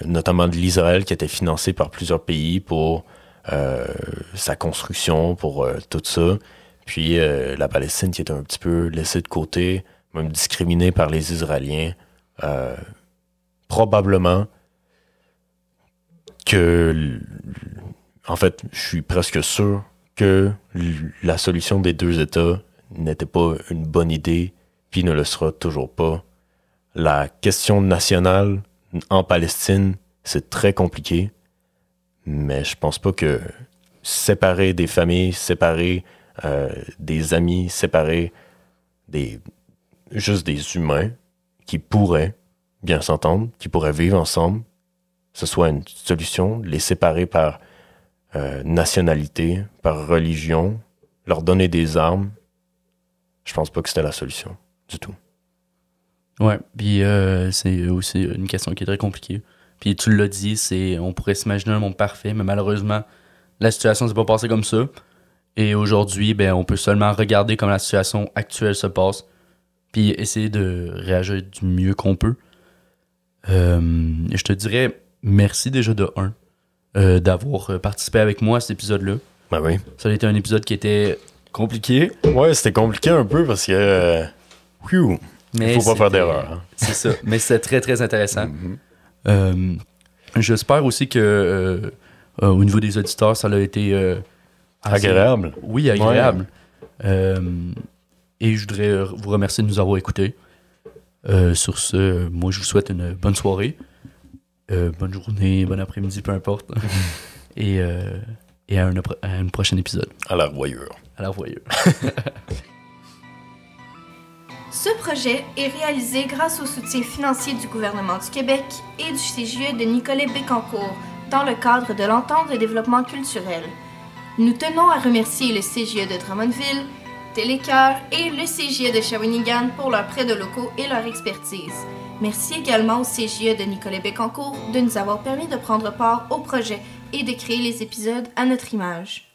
notamment de l'Israël qui était financé par plusieurs pays pour sa construction, pour tout ça. Puis la Palestine qui était un petit peu laissée de côté, même discriminée par les Israéliens. Probablement que... En fait, je suis presque sûr que la solution des deux États n'était pas une bonne idée, puis ne le sera toujours pas. La question nationale en Palestine, c'est très compliqué, mais je pense pas que séparer des familles, séparer des amis, séparer juste des humains qui pourraient bien s'entendre, qui pourraient vivre ensemble, ce soit une solution, les séparer par nationalité, par religion, leur donner des armes, je pense pas que c'était la solution du tout. Ouais, puis c'est aussi une question qui est très compliquée. Puis tu l'as dit, on pourrait s'imaginer un monde parfait, mais malheureusement, la situation s'est pas passée comme ça. Et aujourd'hui, on peut seulement regarder comment la situation actuelle se passe, puis essayer de réagir du mieux qu'on peut. Je te dirais merci déjà d'avoir participé avec moi à cet épisode-là. Ben oui. Ça a été un épisode qui était compliqué. Ouais, c'était compliqué un peu parce que... Mais il faut pas faire d'erreur. Hein. C'est ça. Mais c'était très, très intéressant. J'espère aussi que au niveau des auditeurs, ça a été... assez... Agréable. Oui, agréable. Ouais. Et je voudrais vous remercier de nous avoir écoutés. Sur ce, moi, je vous souhaite une bonne soirée, bonne journée, bon après-midi, peu importe. Et à un prochain épisode. À la revoyure. À la revoyure. Ce projet est réalisé grâce au soutien financier du gouvernement du Québec et du CGE de Nicolet Bécancour dans le cadre de l'entente de développement culturel. Nous tenons à remercier le CGE de Drummondville, Télécœur et le CGE de Shawinigan pour leur prêt de locaux et leur expertise. Merci également au CGE de Nicolet Bécancour de nous avoir permis de prendre part au projet et de créer les épisodes à notre image.